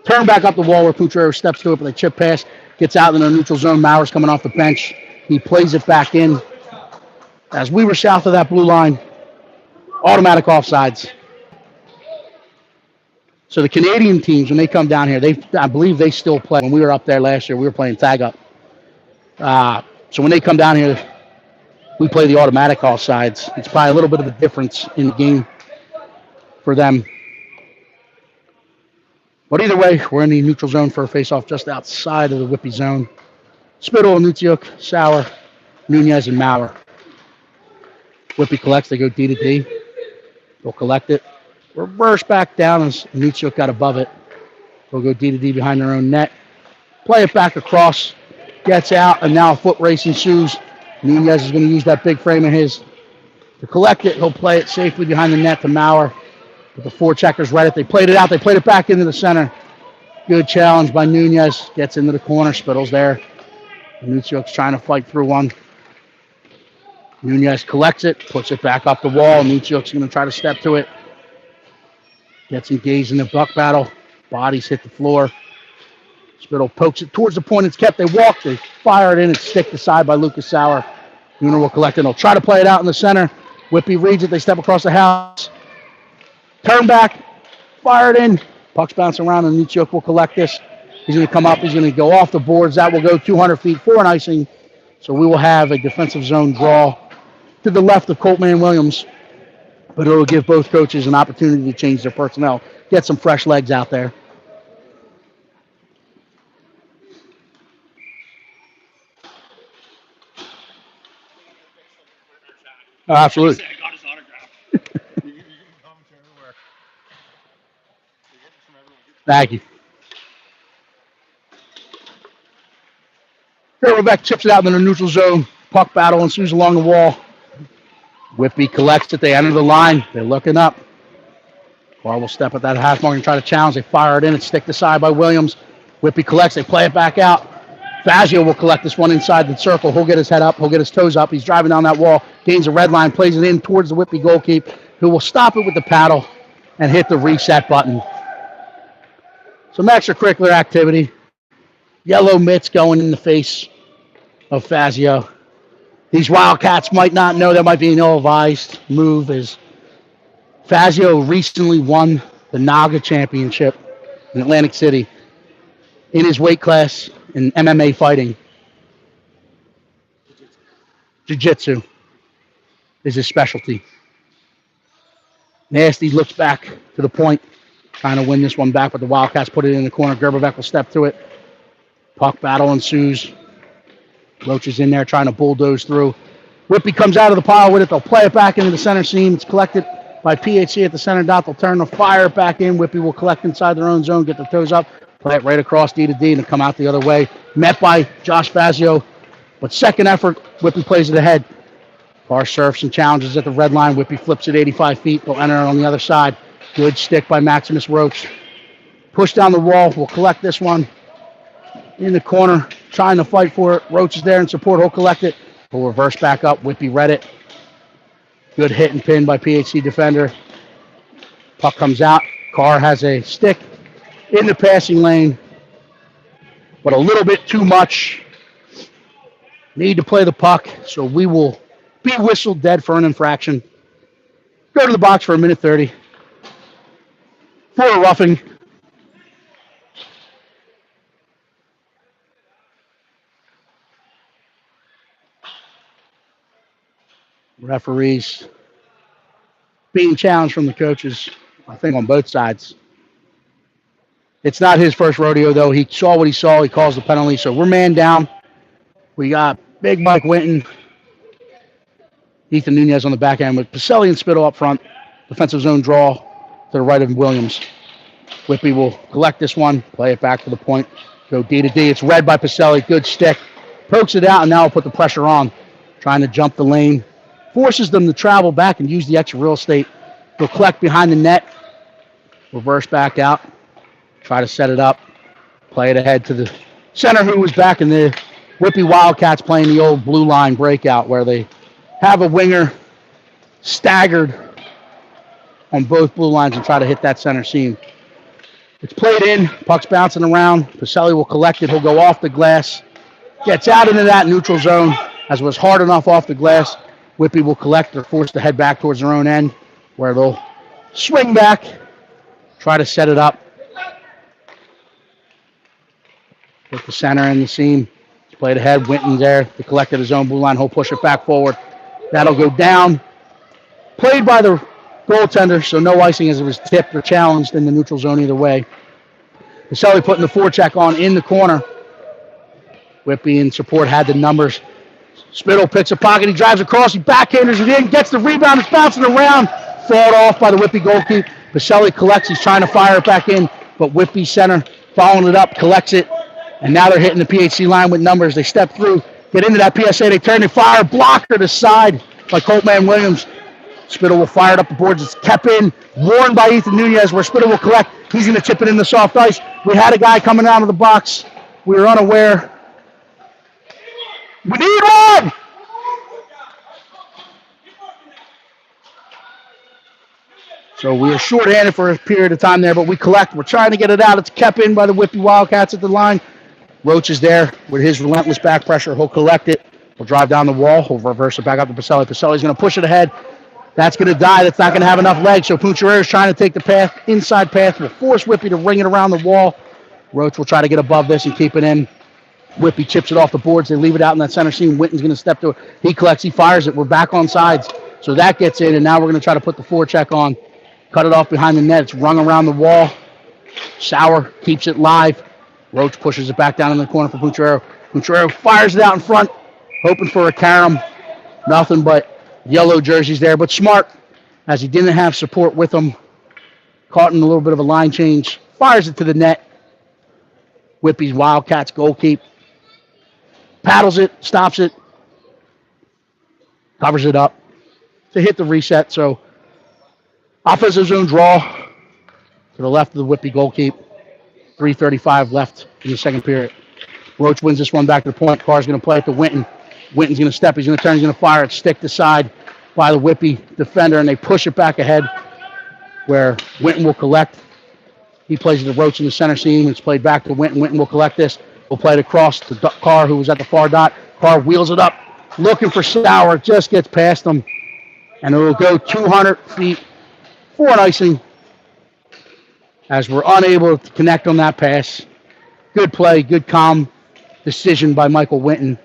Speaker 1: Turn back up the wall where Putriero steps to it, but they chip past. Gets out in the neutral zone. Maurer's coming off the bench. He plays it back in. As we were south of that blue line, automatic offsides. So the Canadian teams, when they come down here, I believe they still play. When we were up there last year, we were playing tag up. So when they come down here, we play the automatic offsides. It's probably a little bit of a difference in the game for them. But either way, we're in the neutral zone for a face-off just outside of the Whitby zone. Spittle, Nutiuk, Sauer, Nunez, and Maurer. Whitby collects. They go D to D. They'll collect it. Reverse back down as Nutiuk got above it. They'll go D to D behind their own net. Play it back across. Gets out, and now a foot race ensues. Nunez is going to use that big frame of his to collect it. He'll play it safely behind the net to Maurer. With the four checkers right at, they played it out. They played it back into the center. Good challenge by Nunez. Gets into the corner. Spittle's there. Nucioc's trying to fight through one. Nunez collects it, puts it back up the wall. Nucioc's going to try to step to it. Gets engaged in the buck battle. Bodies hit the floor. Spittle pokes it towards the point. It's kept. They walk. They fire it in. It's sticked aside by Lucas Sauer. Nooner will collect it. They'll try to play it out in the center. Whitby reads it. They step across the house. Turn back. Fire it in. Puck's bouncing around, and Nucioc will collect this. He's going to come up. He's going to go off the boards. That will go 200 feet for an icing. So we will have a defensive zone draw to the left of Coltman Williams. But it will give both coaches an opportunity to change their personnel, get some fresh legs out there. Oh, absolutely.
Speaker 2: I got his autograph.
Speaker 1: Thank you. Kerbeck chips it out in the neutral zone. Puck battle ensues along the wall. Whitby collects it. They enter the line. They're looking up. Carr will step at that hash mark and try to challenge. They fire it in. It's sticked aside by Williams. Whitby collects. They play it back out. Fazio will collect this one inside the circle. He'll get his head up. He'll get his toes up. He's driving down that wall. Gains a red line. Plays it in towards the Whitby goalkeeper, who will stop it with the paddle and hit the reset button. Some extracurricular activity. Yellow mitts going in the face of Fazio. These Wildcats might not know that might be an ill-advised move, as Fazio recently won the NAGA championship in Atlantic City in his weight class in MMA fighting. Jiu-jitsu is his specialty. Nasty looks back to the point, trying to win this one back, but the Wildcats put it in the corner. Gerbeck will step to it. Puck battle ensues. Roach is in there trying to bulldoze through. Whitby comes out of the pile with it. They'll play it back into the center seam. It's collected by PHC at the center dot. They'll turn the fire back in. Whitby will collect inside their own zone, get their toes up, play it right across D to D, and come out the other way. Met by Josh Fazio. But second effort, Whitby plays it ahead. Carr surfs and challenges at the red line. Whitby flips it 85 feet. They'll enter it on the other side. Good stick by Maximus Roach. Push down the wall. We'll collect this one. In the corner, trying to fight for it. Roach is there in support. He'll collect it. He'll reverse back up. Whitby read it. Good hit and pin by PHC defender. Puck comes out. Carr has a stick in the passing lane, but a little bit too much. Need to play the puck, so we will be whistled dead for an infraction. Go to the box for a minute 30 for a roughing. Referees being challenged from the coaches, I think, on both sides. It's not his first rodeo, though. He saw what he saw. He calls the penalty. So we're man down. We got Big Mike Winton, Ethan Nunez on the back end with Pacelli and Spittle up front. Defensive zone draw to the right of Williams. Whitby will collect this one, play it back to the point, go D to D. It's read by Pacelli. Good stick. Pokes it out, and now will put the pressure on. Trying to jump the lane. Forces them to travel back and use the extra real estate. They'll collect behind the net. Reverse back out. Try to set it up. Play it ahead to the center, who was back in the Whitby Wildcats playing the old blue line breakout, where they have a winger staggered on both blue lines and try to hit that center seam. It's played in. Puck's bouncing around. Pacelli will collect it. He'll go off the glass. Gets out into that neutral zone, as was hard enough off the glass. Whitby will collect. They're forced to head back towards their own end, where they'll swing back, try to set it up. With the center and the seam. It's played ahead. Winton's there. They collected his own blue line. He'll push it back forward. That'll go down. Played by the goaltender, so no icing as it was tipped or challenged in the neutral zone either way. Pacelli putting the forecheck on in the corner. Whitby in support had the numbers. Spittle picks a pocket. He drives across. He backhanders it in. Gets the rebound. It's bouncing around. Fought off by the Whitby goalkeeper. Pacelli collects. He's trying to fire it back in, but Whitby center following it up, collects it. And now they're hitting the PHC line with numbers. They step through, get into that PSA. They turn and fire. Blocker to side by Coltman Williams. Spittle will fire it up the boards. It's kept in. Warned by Ethan Nunez, where Spittle will collect. He's going to tip it in the soft ice. We had a guy coming out of the box. We were unaware. We need one! So we are shorthanded for a period of time there, but we collect. We're trying to get it out. It's kept in by the Whitby Wildcats at the line. Roach is there with his relentless back pressure. He'll collect it. He'll drive down the wall. He'll reverse it back up to Pacelli. Pacelli's going to push it ahead. That's going to die. That's not going to have enough legs. So Puncherero is trying to take the path, inside path. Will force Whitby to ring it around the wall. Roach will try to get above this and keep it in. Whitby chips it off the boards. They leave it out in that center seam. Witten's going to step to it. He collects. He fires it. We're back on sides. So that gets in, and now we're going to try to put the forecheck on. Cut it off behind the net. It's rung around the wall. Sauer keeps it live. Roach pushes it back down in the corner for Puncherero. Puncherero fires it out in front, hoping for a carom. Nothing but yellow jerseys there, but smart, as he didn't have support with him. Caught in a little bit of a line change. Fires it to the net. Whitby's Wildcats goalkeep. Paddles it, stops it, covers it up to hit the reset. So offensive zone draw to the left of the Whitby goalkeep. 3:35 left in the second period. Roach wins this one back to the point. Carr's going to play it to Witten. Witten's going to step. He's going to turn. He's going to fire it. Stick to side by the Whitby defender, and they push it back ahead where Witten will collect. He plays it to Roach in the center seam. It's played back to Witten. Witten will collect this. We'll play it across to Carr, who was at the far dot. Carr wheels it up, looking for Sauer. Just gets past him, and it will go 200 feet for an icing, as we're unable to connect on that pass. Good play, good calm decision by Michael Witten.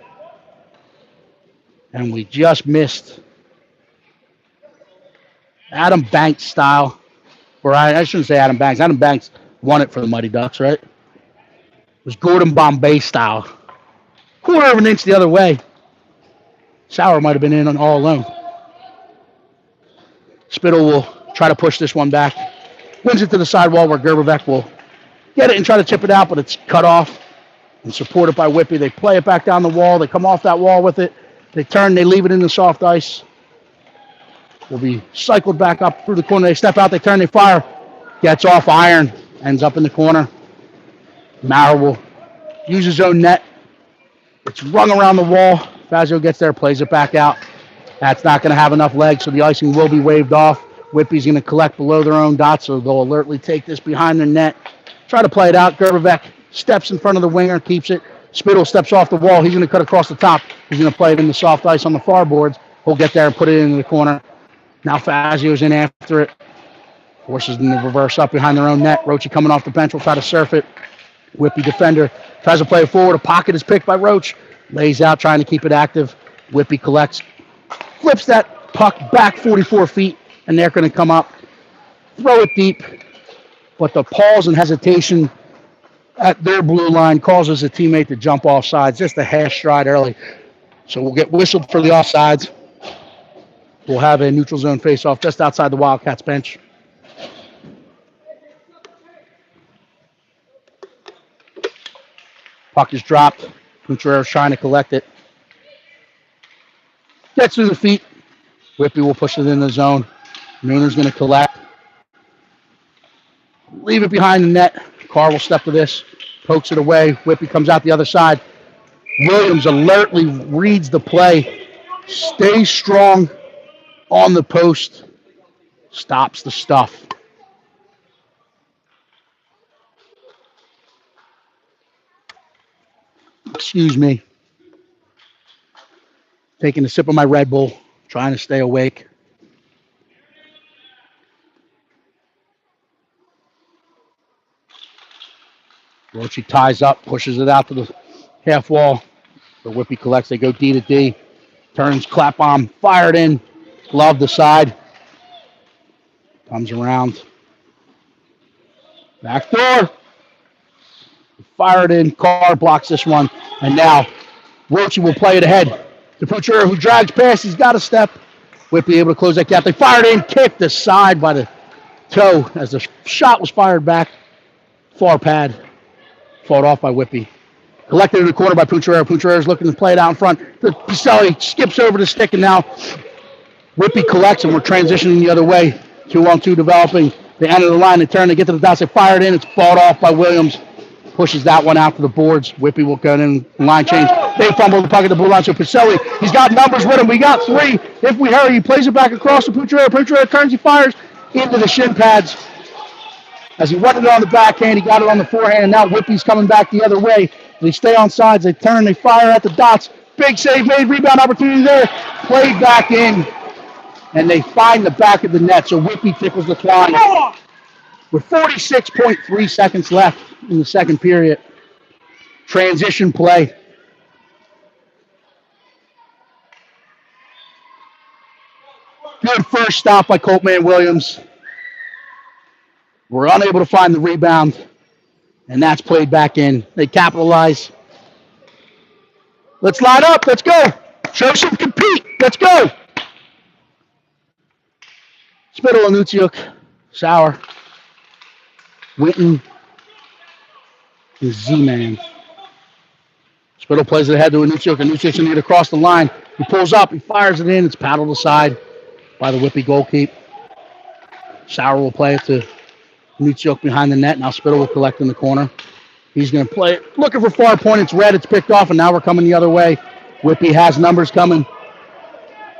Speaker 1: And we just missed Adam Banks style. Or I shouldn't say Adam Banks. Adam Banks won it for the Mighty Ducks, right? It was Gordon Bombay style. Quarter of an inch the other way. Sauer might have been in on all alone. Spittle will try to push this one back. Wins it to the sidewall where Gerberbeck will get it and try to chip it out, but it's cut off and supported by Whitby. They play it back down the wall. They come off that wall with it. They turn. They leave it in the soft ice. Will be cycled back up through the corner. They step out. They turn. They fire. Gets off iron. Ends up in the corner. Maurer will use his own net. It's rung around the wall. Fazio gets there, plays it back out. That's not going to have enough legs, so the icing will be waved off. Whitby's going to collect below their own dot, so they'll alertly take this behind their net. Try to play it out. Gerberbeck steps in front of the winger, keeps it. Spittle steps off the wall. He's going to cut across the top. He's going to play it in the soft ice on the far boards. He'll get there and put it into the corner. Now Fazio's in after it. Forces them to reverse up behind their own net. Roach coming off the bench will try to surf it. Whitby defender tries to play it forward. A pocket is picked by Roach. Lays out, trying to keep it active. Whitby collects. Flips that puck back 44 feet, and they're going to come up. Throw it deep. But the pause and hesitation at their blue line causes a teammate to jump off sides. Just a half stride early. So we'll get whistled for the offsides. We'll have a neutral zone face-off just outside the Wildcats bench. Puck is dropped. Contreras trying to collect it. Gets through the feet. Whitby will push it in the zone. Nooner's going to collect. Leave it behind the net. Carr will step to this. Pokes it away. Whitby comes out the other side. Williams alertly reads the play. Stays strong on the post. Stops the stuff. Excuse me. Taking a sip of my Red Bull. Trying to stay awake. Roche ties up, pushes it out to the half wall. The Whitby collects. They go D to D. Turns, clap bomb, fired in. Glove the side. Comes around. Back door. Fired in. Carr blocks this one. And now Roche will play it ahead. The Puncherero who drags past. He's got a step. Whitby able to close that gap. They fired in. Kicked aside by the toe as the shot was fired back. Far pad. Fought off by Whitby. Collected in the corner by Puncherero. Puncherero's looking to play it out in front. Pacelli skips over the stick, and now Whitby collects, and we're transitioning the other way. 2-on-2 developing. They enter the line, they turn, they get to the dots, they fire it in. It's fought off by Williams. Pushes that one out to the boards. Whitby will go in, line change. They fumble the puck at the blue line. So Pacelli, he's got numbers with him. We got 3. If we hurry, he plays it back across to Putrera. Putrera turns, he fires into the shin pads. As he wanted it on the backhand, he got it on the forehand, and now Whitby's coming back the other way. They stay on sides, they turn, they fire at the dots. Big save made, rebound opportunity there. Played back in, and they find the back of the net. So Whitby tickles the twine. With 46.3 seconds left in the second period. Transition play. Good first stop by Coltman Williams. We're unable to find the rebound, and that's played back in. They capitalize. Let's line up. Let's go. Show some compete. Let's go. Spittle, Anutsiuk, Sauer, Winton, and Z-Man. Spittle plays it ahead to Anutsiuk. Anutsiuk's going to get across the line. He pulls up. He fires it in. It's paddled aside by the Whitby goalkeeper. Sauer will play it to Anutsiuk behind the net. Now Spittle will collect in the corner. He's going to play it. Looking for far point. It's red. It's picked off, and now we're coming the other way. Whitby has numbers coming.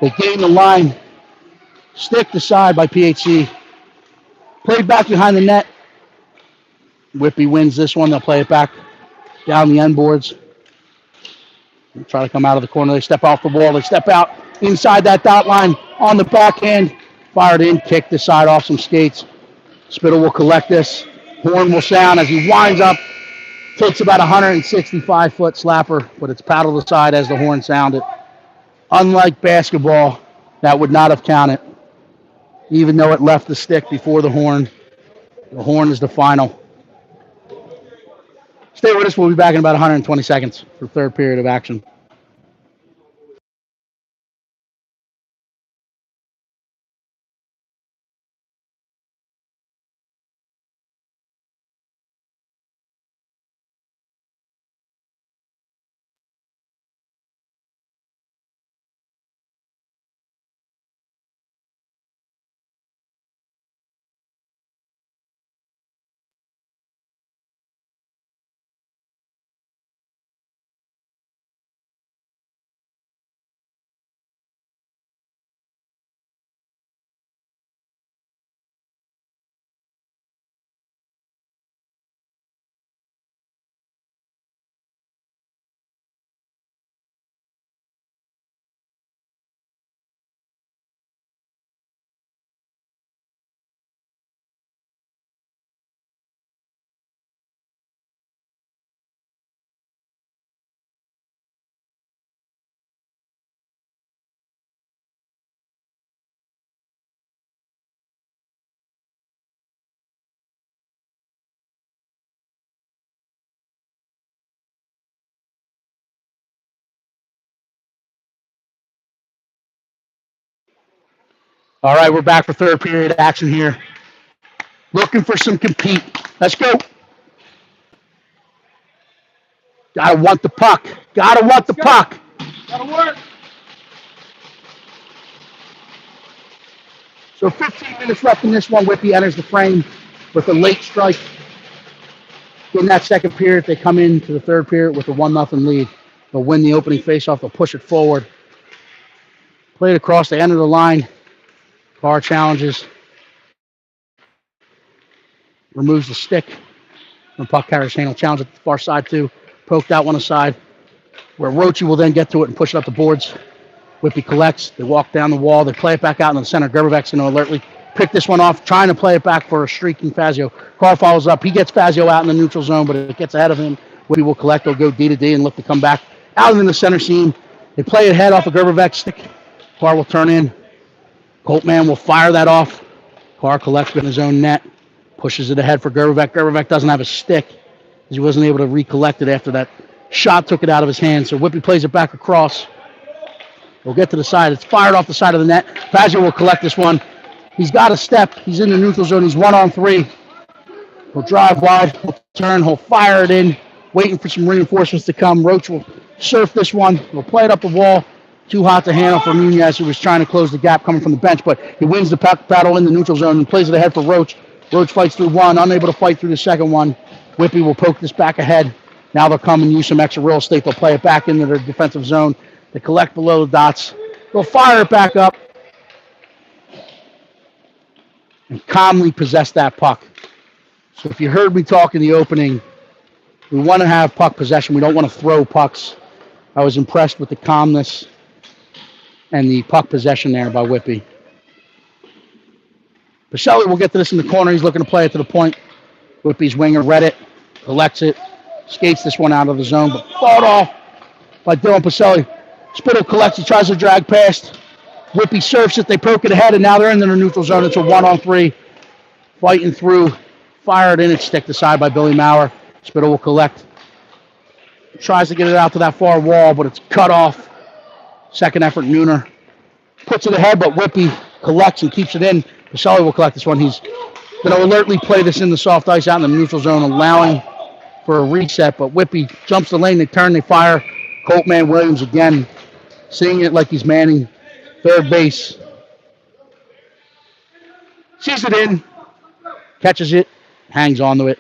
Speaker 1: They gain the line. Stick to side by PHC. Played back behind the net. Whitby wins this one. They'll play it back down the end boards. They try to come out of the corner. They step off the wall. They step out inside that dot line on the backhand. Fired in. Kicked the side off some skates. Spittle will collect this. Horn will sound as he winds up. Takes about 165-foot slapper, but it's paddled aside as the horn sounded. Unlike basketball, that would not have counted. Even though it left the stick before the horn is the final. Stay with us. We'll be back in about 120 seconds for third period of action. All right, we're back for third period action here. Looking for some compete. Let's go. Gotta want the puck. Gotta want the puck. Gotta work. So 15 minutes left in this one. Whitby enters the frame with a late strike. In that second period, they come into the third period with a 1-0 lead. They'll win the opening faceoff. They'll push it forward. Play it across. They enter the line. Carr challenges. Removes the stick. And puck carrier's hand will challenge at the far side too. Poke that one aside. Where Roche will then get to it and push it up the boards. Whitby collects. They walk down the wall. They play it back out in the center. Gerberbeck's going to alertly pick this one off, trying to play it back for a streaking Fazio. Carr follows up. He gets Fazio out in the neutral zone, but it gets ahead of him. Whitby will collect. They'll go D to D and look to come back out in the center seam. They play it head off of Gerberbeck's stick. Carr will turn in. Coltman will fire that off. Carr collects in his own net. Pushes it ahead for Gerberbeck. Gerberbeck doesn't have a stick as he wasn't able to recollect it after that shot took it out of his hand. So Whitby plays it back across. We'll get to the side. It's fired off the side of the net. Fazio will collect this one. He's got a step. He's in the neutral zone. He's 1-on-3. He'll drive wide. He'll turn. He'll fire it in. Waiting for some reinforcements to come. Roach will surf this one. He'll play it up the wall. Too hot to handle for Nunez, who was trying to close the gap coming from the bench, but he wins the paddle in the neutral zone and plays it ahead for Roach. Roach fights through one, unable to fight through the second one. Whitby will poke this back ahead. Now they'll come and use some extra real estate. They'll play it back into their defensive zone. They collect below the dots. They'll fire it back up and calmly possess that puck. So if you heard me talk in the opening, we want to have puck possession. We don't want to throw pucks. I was impressed with the calmness and the puck possession there by Whitby. Pacelli will get to this in the corner. He's looking to play it to the point. Whitby's winger read it, collects it, skates this one out of the zone, but fought off by Dylan Pacelli. Spittle collects, he tries to drag past. Whitby surfs it, they poke it ahead, and now they're in the neutral zone. It's a 1-on-3. Fighting through, fired in, it's sticked aside by Billy Maurer. Spittle will collect. Tries to get it out to that far wall, but it's cut off. Second effort, Nooner puts it ahead, but Whitby collects and keeps it in. Pacelli will collect this one. He's going to alertly play this in the soft ice out in the neutral zone, allowing for a reset, but Whitby jumps the lane, they turn, they fire. Coltman Williams again, seeing it like he's manning third base. Sees it in, catches it, hangs on to it.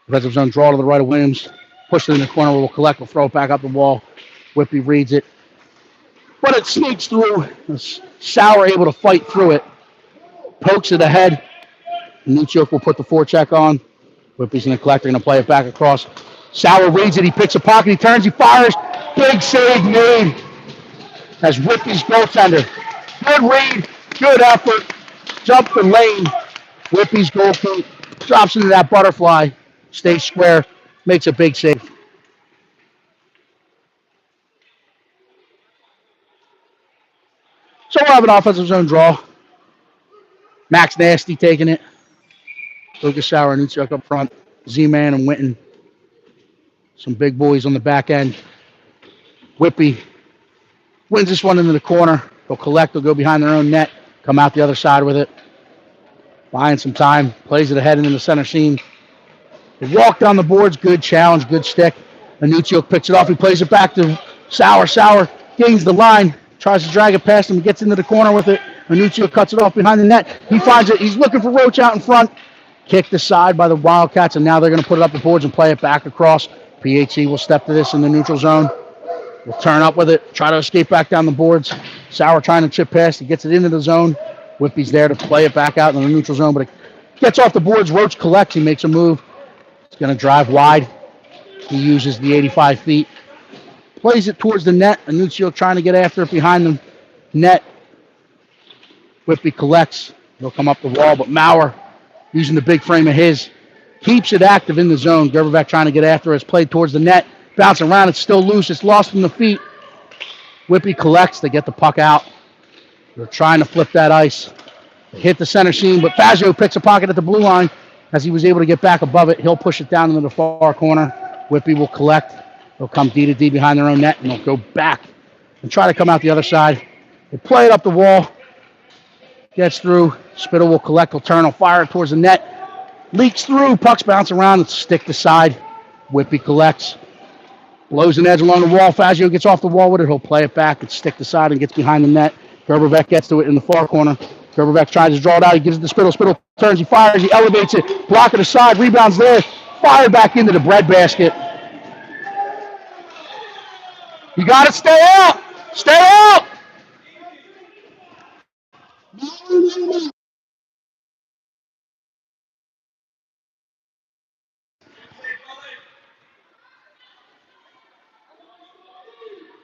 Speaker 1: Defensive zone draw to the right of Williams. Push it in the corner. We'll collect. We'll throw it back up the wall. Whitby reads it. But it sneaks through. Sauer able to fight through it. Pokes it ahead. Nuchuk will put the forecheck on. Whitby's going to collect. They're going to play it back across. Sauer reads it. He picks a pocket. He turns. He fires. Big save made as Whitby's goaltender. Good read. Good effort. Jump the lane. Whitby's goalkeeper drops into that butterfly. Stays square. Makes a big save. So we'll have an offensive zone draw. Max Nasty taking it. Lucas Sauer and Nuchuk up front. Z-Man and Winton. Some big boys on the back end. Whitby wins this one into the corner. They'll collect. They'll go behind their own net. Come out the other side with it. Buying some time. Plays it ahead into the center seam. They walk down the boards. Good challenge. Good stick. Anuchuk picks it off. He plays it back to Sauer. Sauer gains the line. Tries to drag it past him. Gets into the corner with it. Anuchuk cuts it off behind the net. He finds it. He's looking for Roach out in front. Kicked aside by the Wildcats, and now they're going to put it up the boards and play it back across. PHC will step to this in the neutral zone. We'll turn up with it. Try to escape back down the boards. Sauer trying to chip past. He gets it into the zone. Whitby's there to play it back out in the neutral zone, but it gets off the boards. Roach collects. He makes a move. He's going to drive wide. He uses the 85 feet. Plays it towards the net. Anuchuk trying to get after it behind the net. Whitby collects. He'll come up the wall, but Maurer, using the big frame of his, keeps it active in the zone. Gerberbeck trying to get after it. It's played towards the net. Bouncing around. It's still loose. It's lost from the feet. Whitby collects. They get the puck out. They're trying to flip that ice. They hit the center seam, but Fazio picks a pocket at the blue line. As he was able to get back above it, he'll push it down into the far corner. Whitby will collect. They'll come D to D behind their own net, and they'll go back and try to come out the other side. They play it up the wall. Gets through. Spittle will collect. He'll turn. He'll fire it towards the net. Leaks through. Pucks bounce around. It's stick to side. Whitby collects. Blows an edge along the wall. Fazio gets off the wall with it. He'll play it back. It's stick to side and gets behind the net. Gerberbeck gets to it in the far corner. Gerberbeck tries to draw it out. He gives it to Spittle. Spittle turns. He fires. He elevates it. Block it aside. Rebounds there. Fired back into the breadbasket. You got to stay out. Stay out.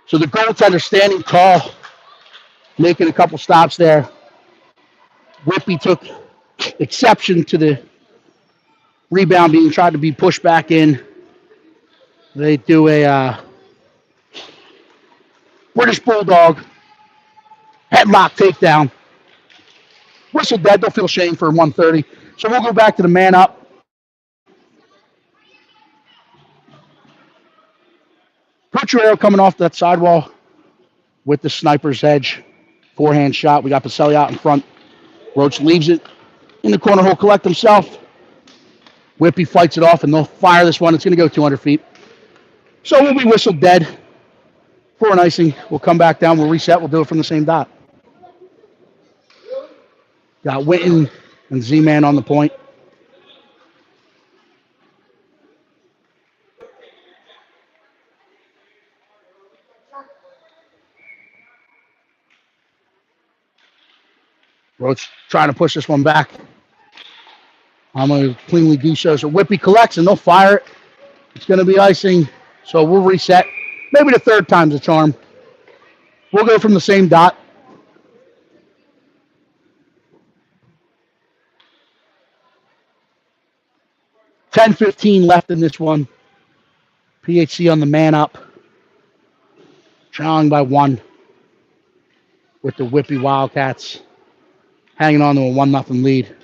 Speaker 1: So the goaltender standing tall, making a couple stops there. Whitby took exception to the rebound being tried to be pushed back in. They do a British Bulldog headlock takedown. Whistle dead. Don't feel shame for 130. So we'll go back to the man up. Pucciarello coming off that sidewall with the sniper's edge. Forehand shot. We got Pacelli out in front. Roach leaves it in the corner. He'll collect himself. Whitby fights it off, and they'll fire this one. It's going to go 200 feet. So we'll be whistled dead for an icing. We'll come back down. We'll reset. We'll do it from the same dot. Got Witten and Z-Man on the point. Roach trying to push this one back. I'm going to cleanly do so. So Whitby collects, and they'll fire it. It's going to be icing, so we'll reset. Maybe the third time's a charm. We'll go from the same dot. $10-15 left in this one. PHC on the man up. Trailing by 1 with the Whitby Wildcats hanging on to a 1-0 lead.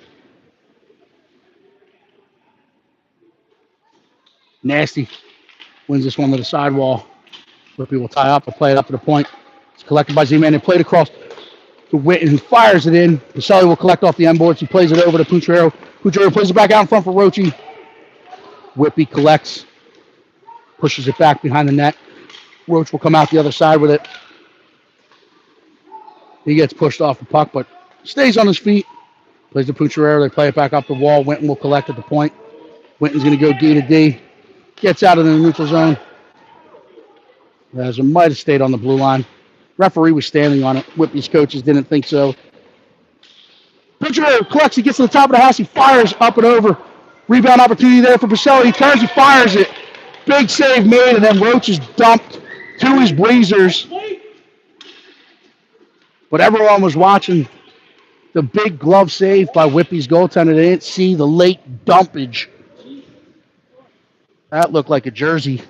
Speaker 1: Nasty wins this one to the sidewall. Whitby will tie up. They'll play it up to the point. It's collected by Z-Man. They play it across to Witten, who fires it in. Pacelli will collect off the end boards. He plays it over to Pucciarello. Pucciarello plays it back out in front for Rochi. Whitby collects, pushes it back behind the net. Roach will come out the other side with it. He gets pushed off the puck, but stays on his feet. Plays to Pucciarello. They play it back up the wall. Witten will collect at the point. Witten's going to go D to D. Gets out of the neutral zone. As it might have stayed on the blue line. Referee was standing on it. Whitby's coaches didn't think so. Pucciarello collects. He gets to the top of the house. He fires up and over. Rebound opportunity there for Pacelli. He turns, he fires it. Big save made, and then Roach is dumped to his bleezers. But everyone was watching the big glove save by Whitby's goaltender. They didn't see the late dumpage. That looked like a Jersey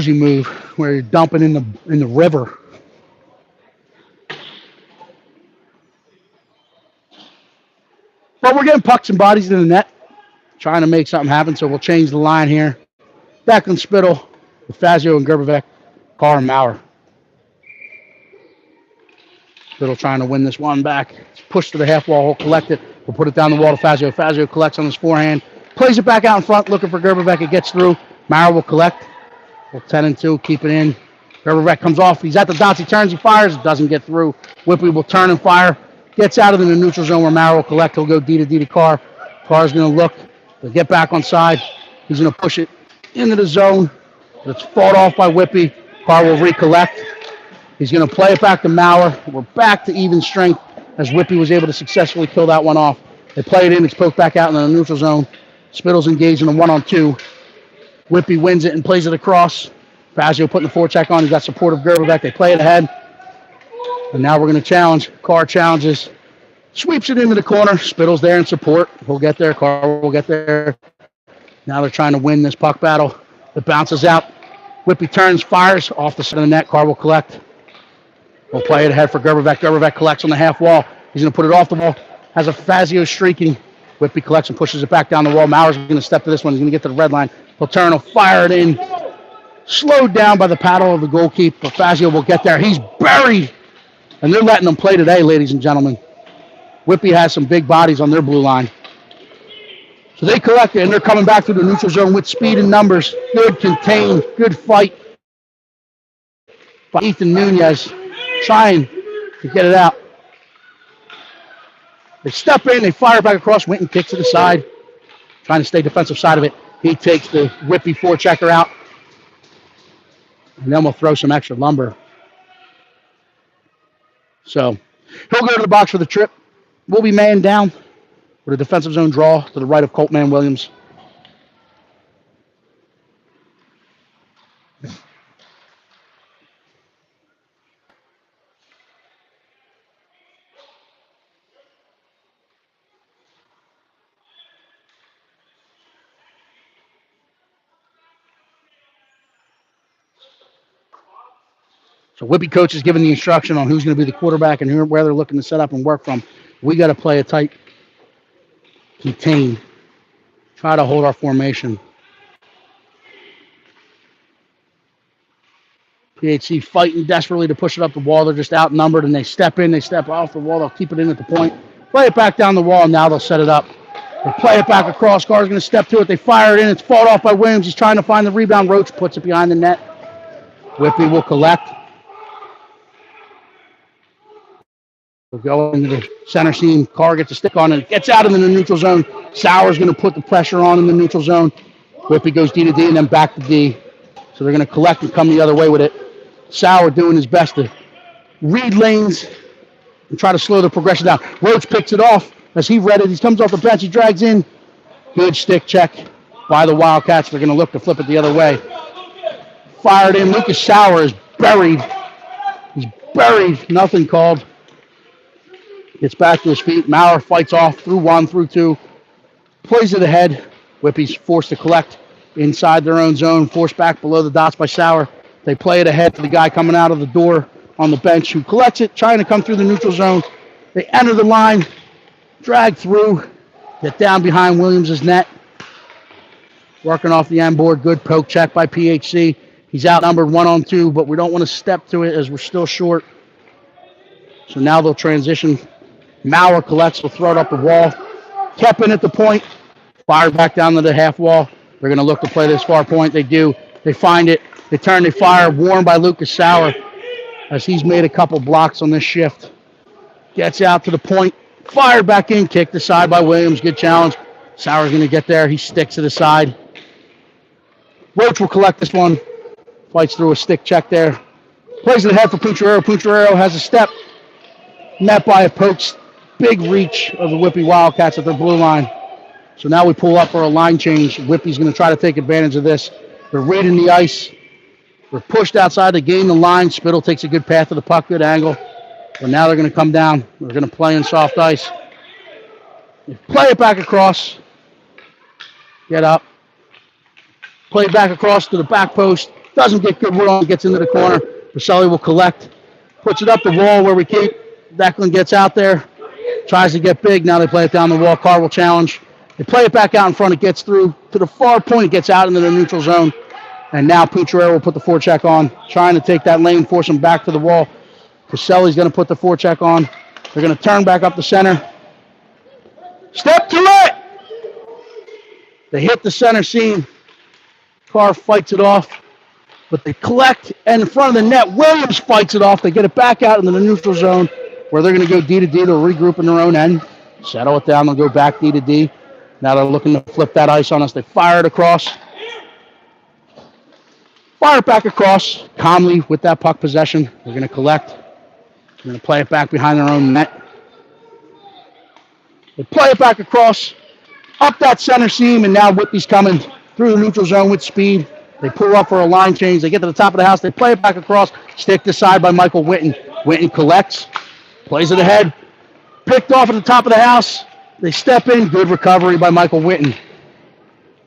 Speaker 1: move where you're dumping in the river. But we're getting pucks and bodies in the net, trying to make something happen, so we'll change the line here. Declan Spittle with Fazio and Gerbevec, Carr and Maurer. Spittle trying to win this one back. It's pushed to the half wall. He'll collect it. We'll put it down the wall to Fazio. Fazio collects on his forehand. Plays it back out in front, looking for Gerbevec. It gets through. Maurer will collect. We'll 10-2, keep it in. Gerbevec comes off. He's at the dots. He turns. He fires. It doesn't get through. Whitby will turn and fire. Gets out of the neutral zone where Maurer will collect. He'll go D to D to Carr. Carr's going to look. They'll get back on side. He's going to push it into the zone. It's fought off by Whitby. Carr will recollect. He's going to play it back to Maurer. We're back to even strength as Whitby was able to successfully kill that one off. They play it in. It's poked back out in the neutral zone. Spittle's engaged in a 1-on-2. Whitby wins it and plays it across. Fazio putting the forecheck on. He's got support of Gerbevec. They play it ahead. And now we're going to challenge. Carr challenges. Sweeps it into the corner. Spittle's there in support. We'll get there. Carr will get there. Now they're trying to win this puck battle. It bounces out. Whitby turns, fires off the side of the net. Carr will collect. We'll play it ahead for Gerbevec. Gerbevec collects on the half wall. He's going to put it off the wall. Has a Fazio streaking. Whitby collects and pushes it back down the wall. Maurer's going to step to this one. He's going to get to the red line. He'll turn. He'll fire it in. Slowed down by the paddle of the goalkeeper. Fazio will get there. He's buried. And they're letting them play today, ladies and gentlemen. Whitby has some big bodies on their blue line. So they collect it, and they're coming back through the neutral zone with speed and numbers. Good contain, good fight by Ethan Nunez, trying to get it out. They step in, they fire back across. Witten kicks to the side, trying to stay defensive side of it. He takes the Whitby forechecker out. And then we'll throw some extra lumber. So he'll go to the box for the trip. We'll be man down with a defensive zone draw to the right of Coltman Williams. So Whitby coach is giving the instruction on who's going to be the quarterback and where they're looking to set up and work from. We got to play a tight contain. Try to hold our formation. PHC fighting desperately to push it up the wall. They're just outnumbered, and they step in, they step off the wall. They'll keep it in at the point. Play it back down the wall, and now they'll set it up They play it back across. Carr's going to step to it. They fire it in. It's fought off by Williams. He's trying to find the rebound. Roach puts it behind the net. Whitby will collect. We'll go into the center seam. Carr gets a stick on it. Gets out into the neutral zone. Sauer's going to put the pressure on in the neutral zone. Whitby goes D to D and then back to D. So they're going to collect and come the other way with it. Sauer doing his best to read lanes and try to slow the progression down. Roach picks it off as he read it. He comes off the bench. He drags in. Good stick check by the Wildcats. They're going to look to flip it the other way. Fired in. Lucas Sauer is buried. He's buried. Nothing called. Gets back to his feet. Maurer fights off through one, through two. Plays it ahead. Whitby's forced to collect inside their own zone. Forced back below the dots by Sauer. They play it ahead to the guy coming out of the door on the bench who collects it, trying to come through the neutral zone. They enter the line, drag through, get down behind Williams' net. Working off the end board. Good poke check by PHC. He's outnumbered 1-on-2, but we don't want to step to it as we're still short. So now they'll transition. Maurer collects, will throw it up the wall. Kept in at the point. Fired back down to the half wall. They're going to look to play this far point. They do. They find it. They turn, they fire. Warned by Lucas Sauer as he's made a couple blocks on this shift. Gets out to the point. Fired back in. Kicked aside by Williams. Good challenge. Sauer's going to get there. He sticks to the side. Roach will collect this one. Fights through a stick check there. Plays it ahead for Pucciarero. Pucciarero has a step. Met by a poke. Big reach of the Whitby Wildcats at their blue line. So now we pull up for a line change. Whitby's going to try to take advantage of this. They're reading the ice. They're pushed outside to gain the line. Spittle takes a good path to the puck, good angle. But now they're going to come down. They're going to play in soft ice. They play it back across. Get up. Play it back across to the back post. Doesn't get good wood on. Gets into the corner. Baselli will collect. Puts it up the wall where we keep. Declan gets out there. Tries to get big. Now they play it down the wall. Carr will challenge. They play it back out in front. It gets through to the far point. It gets out into the neutral zone. And now Pucciarero will put the forecheck on. Trying to take that lane, force him back to the wall. Baselli's going to put the forecheck on. They're going to turn back up the center. Step to it! They hit the center seam. Carr fights it off. But they collect, and in front of the net, Williams fights it off. They get it back out into the neutral zone where they're going to go D to D. They'll regroup in their own end. Settle it down. They'll go back D to D. Now they're looking to flip that ice on us. They fire it across. Fire it back across calmly with that puck possession. They're going to collect. They're going to play it back behind their own net. They play it back across, up that center seam, and now Whitby's coming through the neutral zone with speed. They pull up for a line change. They get to the top of the house. They play it back across. Stick to side by Michael Witten. Witten collects. Plays it ahead. Picked off at the top of the house. They step in. Good recovery by Michael Witten.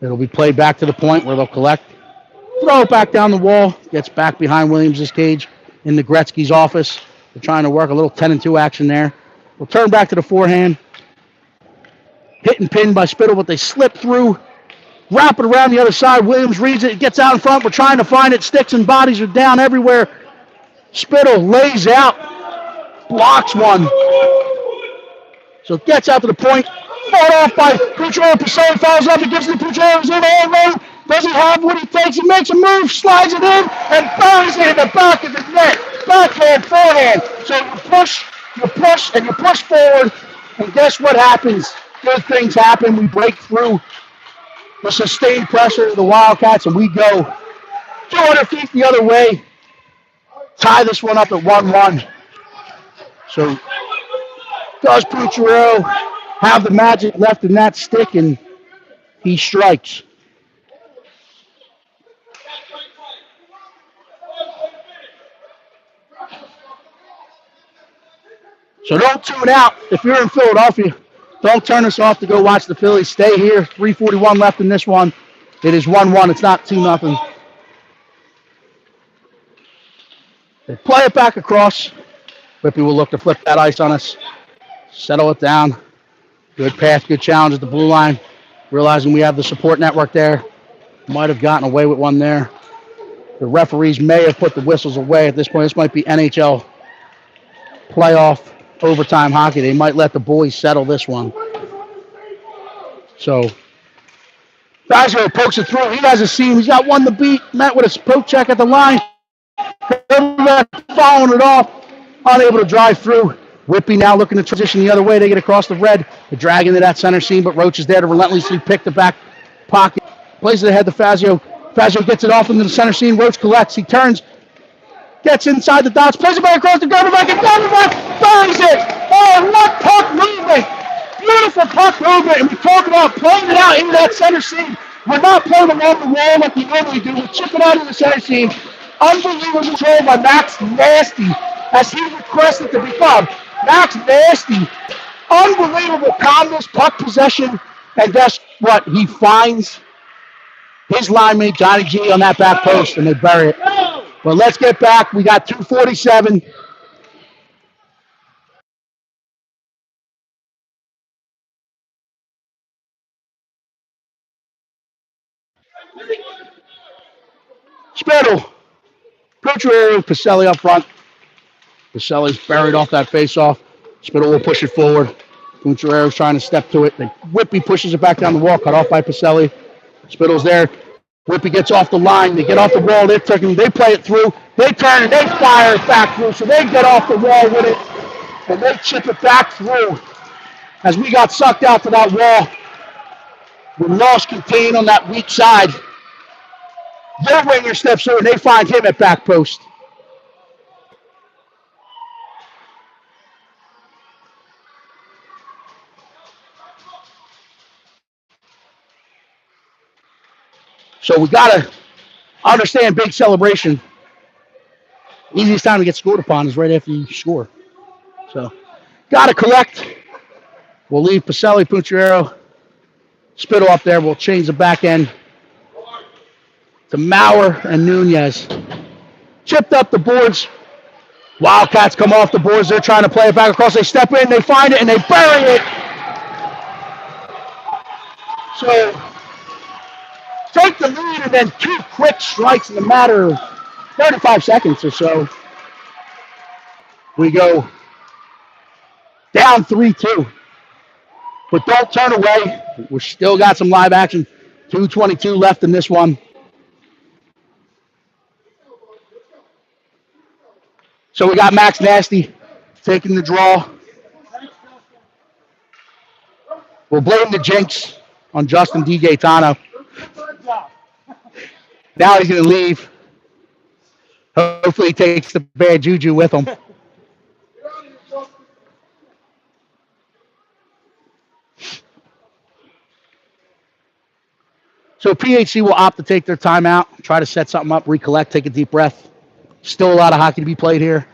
Speaker 1: It'll be played back to the point where they'll collect. Throw it back down the wall. Gets back behind Williams' cage in the Gretzky's office. They're trying to work a little 10-2 action there. We'll turn back to the forehand. Hit and pin by Spittle, but they slip through. Wrap it around the other side. Williams reads it. Gets out in front. We're trying to find it. Sticks and bodies are down everywhere. Spittle lays out. Blocks one. So it gets out to the point. Fought off by Pucciarero. Baselli fouls up. It gives it to Pucciarero. He's in the end lane. Doesn't have what he takes. He makes a move. Slides it in. And buries it in the back of the net. Backhand, forehand. So you push, and you push forward. And guess what happens? Good things happen. We break through the sustained pressure of the Wildcats, and we go 200 feet the other way. Tie this one up at 1-1. So does Pucciarero have the magic left in that stick, and he strikes. So don't tune out. If you're in Philadelphia, don't turn us off to go watch the Phillies. Stay here. 3:41 left in this one. It is 1-1. It's not 2-0. They play it back across. Whitby will look to flip that ice on us. Settle it down. Good pass, good challenge at the blue line. Realizing we have the support network there. Might have gotten away with one there. The referees may have put the whistles away at this point. This might be NHL playoff overtime hockey. They might let the boys settle this one. So Fazio pokes it through. He has a seam. He's got one to beat. Met with a poke check at the line. Following it off. Unable to drive through. Whitby now looking to transition the other way. They get across the red. They drag into that center seam, but Roach is there to relentlessly pick the back pocket. Plays it ahead to Fazio. Fazio gets it off into the center seam. Roach collects. He turns. Gets inside the dots. Plays it back across the Garberback. And Garberback buries it. Oh, what puck movement. Beautiful puck movement. And we talk about playing it out into that center seam. We're not playing along the wall like we normally do. We're chipping out in the center seam. Unbelievable control by Max Nasty as he requested to be called. Max Nasty. Unbelievable calmness, puck possession. And guess what? He finds his line mate, Johnny G, on that back post, and they bury it. But let's get back. We got 2:47. Spittle. Petruero, Pacelli up front. Pacelli's buried off that face-off. Spittle will push it forward. Petruero's trying to step to it. Then Whitby pushes it back down the wall, cut off by Pacelli. Spittle's there. Whitby gets off the line. They get off the wall. They play it through. They turn and they fire it back through. So they get off the wall with it. And they chip it back through. As we got sucked out to that wall, we lost contain on that weak side. Their winger steps through and they find him at back post. So we got to understand big celebration. Easiest time to get scored upon is right after you score. So got to collect. We'll leave Pacelli, Pucciero, Spittle up there. We'll change the back end to Maurer and Nunez. Chipped up the boards. Wildcats come off the boards. They're trying to play it back across. They step in, they find it, and they bury it. So take the lead and then two quick strikes in a matter of 35 seconds or so. We go down 3-2. But don't turn away. We've still got some live action. 2:22 left in this one. So we got Max Nasty taking the draw. We'll blame the jinx on Justin D. Gaetano. Now he's going to leave. Hopefully he takes the bad juju with him. So PHC will opt to take their timeout, try to set something up, recollect, take a deep breath. Still a lot of hockey to be played here.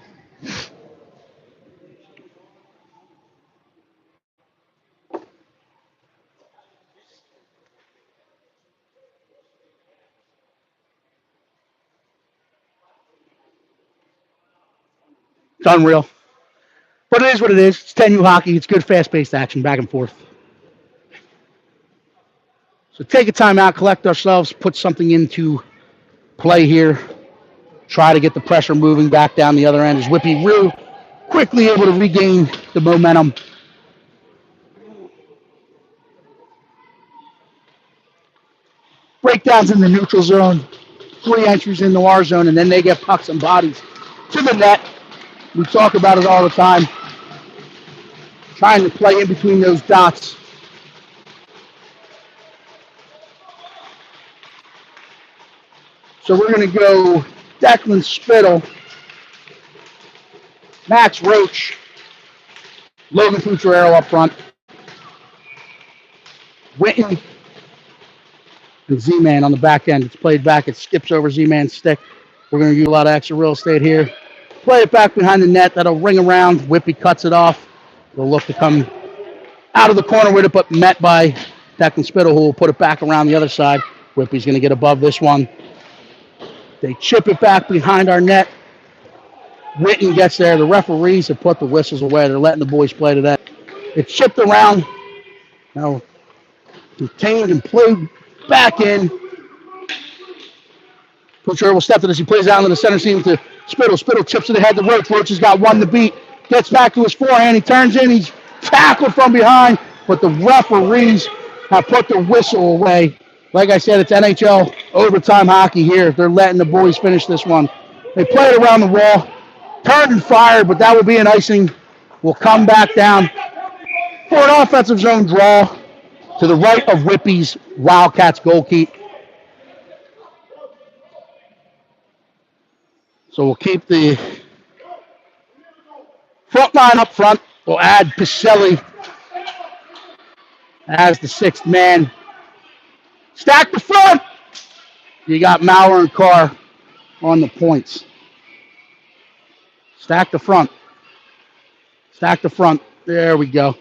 Speaker 1: It's unreal. But it is what it is. It's 10U hockey. It's good, fast-paced action, back and forth. So take a timeout, collect ourselves, put something into play here. Try to get the pressure moving back down the other end. As Whitby real quickly able to regain the momentum. Breakdowns in the neutral zone. 3 entries into our zone, and then they get pucks and bodies to the net. We talk about it all the time. Trying to play in between those dots. So we're going to go Declan Spittle, Max Roach, Logan Futrero up front, Witten, and Z-Man on the back end. It's played back. It skips over Z-Man's stick. We're going to use a lot of extra real estate here. Play it back behind the net. That'll ring around. Whitby cuts it off. They'll look to come out of the corner with it, but met by Declan Spittle, who will put it back around the other side. Whitby's going to get above this one. They chip it back behind our net. Witten gets there. The referees have put the whistles away. They're letting the boys play to that. It's chipped around. Now contained and played back in. Butcher will step to this. He plays out into the center seam to Spittle. Spittle chips it ahead to Roach. Roach has got one to beat. Gets back to his forehand. He turns in. He's tackled from behind. But the referees have put the whistle away. Like I said, it's NHL overtime hockey here. They're letting the boys finish this one. They played around the wall, turned and fired, but that will be an icing. We'll come back down for an offensive zone draw to the right of Whitby's Wildcats goalkeeper. So we'll keep the front line up front. We'll add Pacelli as the sixth man. Stack the front. You got Maurer and Carr on the points. Stack the front. Stack the front. There we go.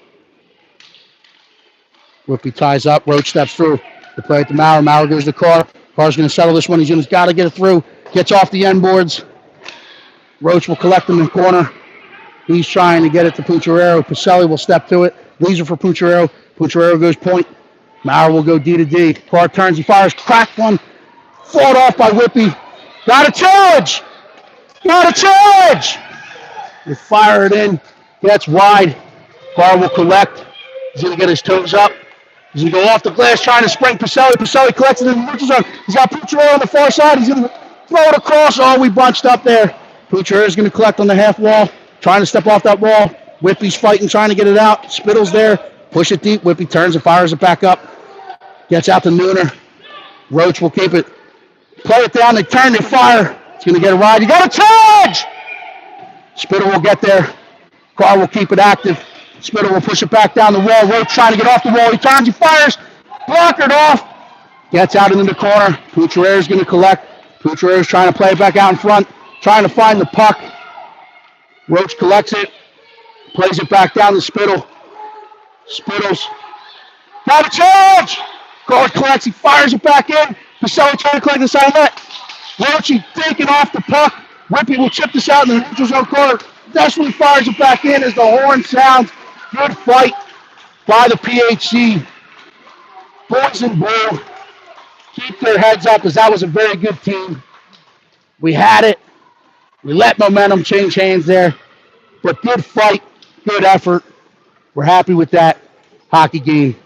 Speaker 1: Whitby ties up. Roach steps through. They play it to Maurer. Maurer goes to Carr. Carr's going to settle this one. He's got to get it through. Gets off the end boards. Roach will collect him in the corner. He's trying to get it to Pucciarero. Pacelli will step to it. Laser for Pucciarero. Pucciarero goes point. Maurer will go D to D. Carr turns. He fires. Cracked one. Fought off by Whitby. Got a charge. Got a charge. They fire it in. Gets wide. Carr will collect. He's going to get his toes up. He's going to go off the glass trying to spring Pacelli. Pacelli collects it in the neutral zone. He's got Pucciarero on the far side. He's going to throw it across. Oh, we bunched up there. Pucciarero is going to collect on the half wall. Trying to step off that wall. Whitby's fighting, trying to get it out. Spittle's there. Push it deep. Whitby turns and fires it back up. Gets out to Nooner. Roach will keep it. Play it down. They turn. They fire. It's going to get a ride. You got to charge! Spittle will get there. Carr will keep it active. Spittle will push it back down the wall. Roach trying to get off the wall. He turns. He fires. Blockered off. Gets out into the corner. Pucciarero's going to collect. Pucciarero's trying to play it back out in front. Trying to find the puck. Roach collects it. Plays it back down to Spittle. Spittle's got a charge. Carr collects. He fires it back in. Pacelli trying to collect the side net. Roach taking off the puck. Whitby will chip this out in the neutral zone corner. Desperately fires it back in as the horn sounds. Good fight by the PHC. Boys in blue keep their heads up as that was a very good team. We had it. We let momentum change hands there. But good fight, good effort. We're happy with that hockey game.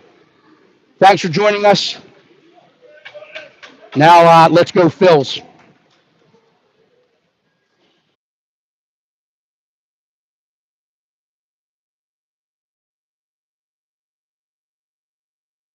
Speaker 1: Thanks for joining us. Now let's go Phils.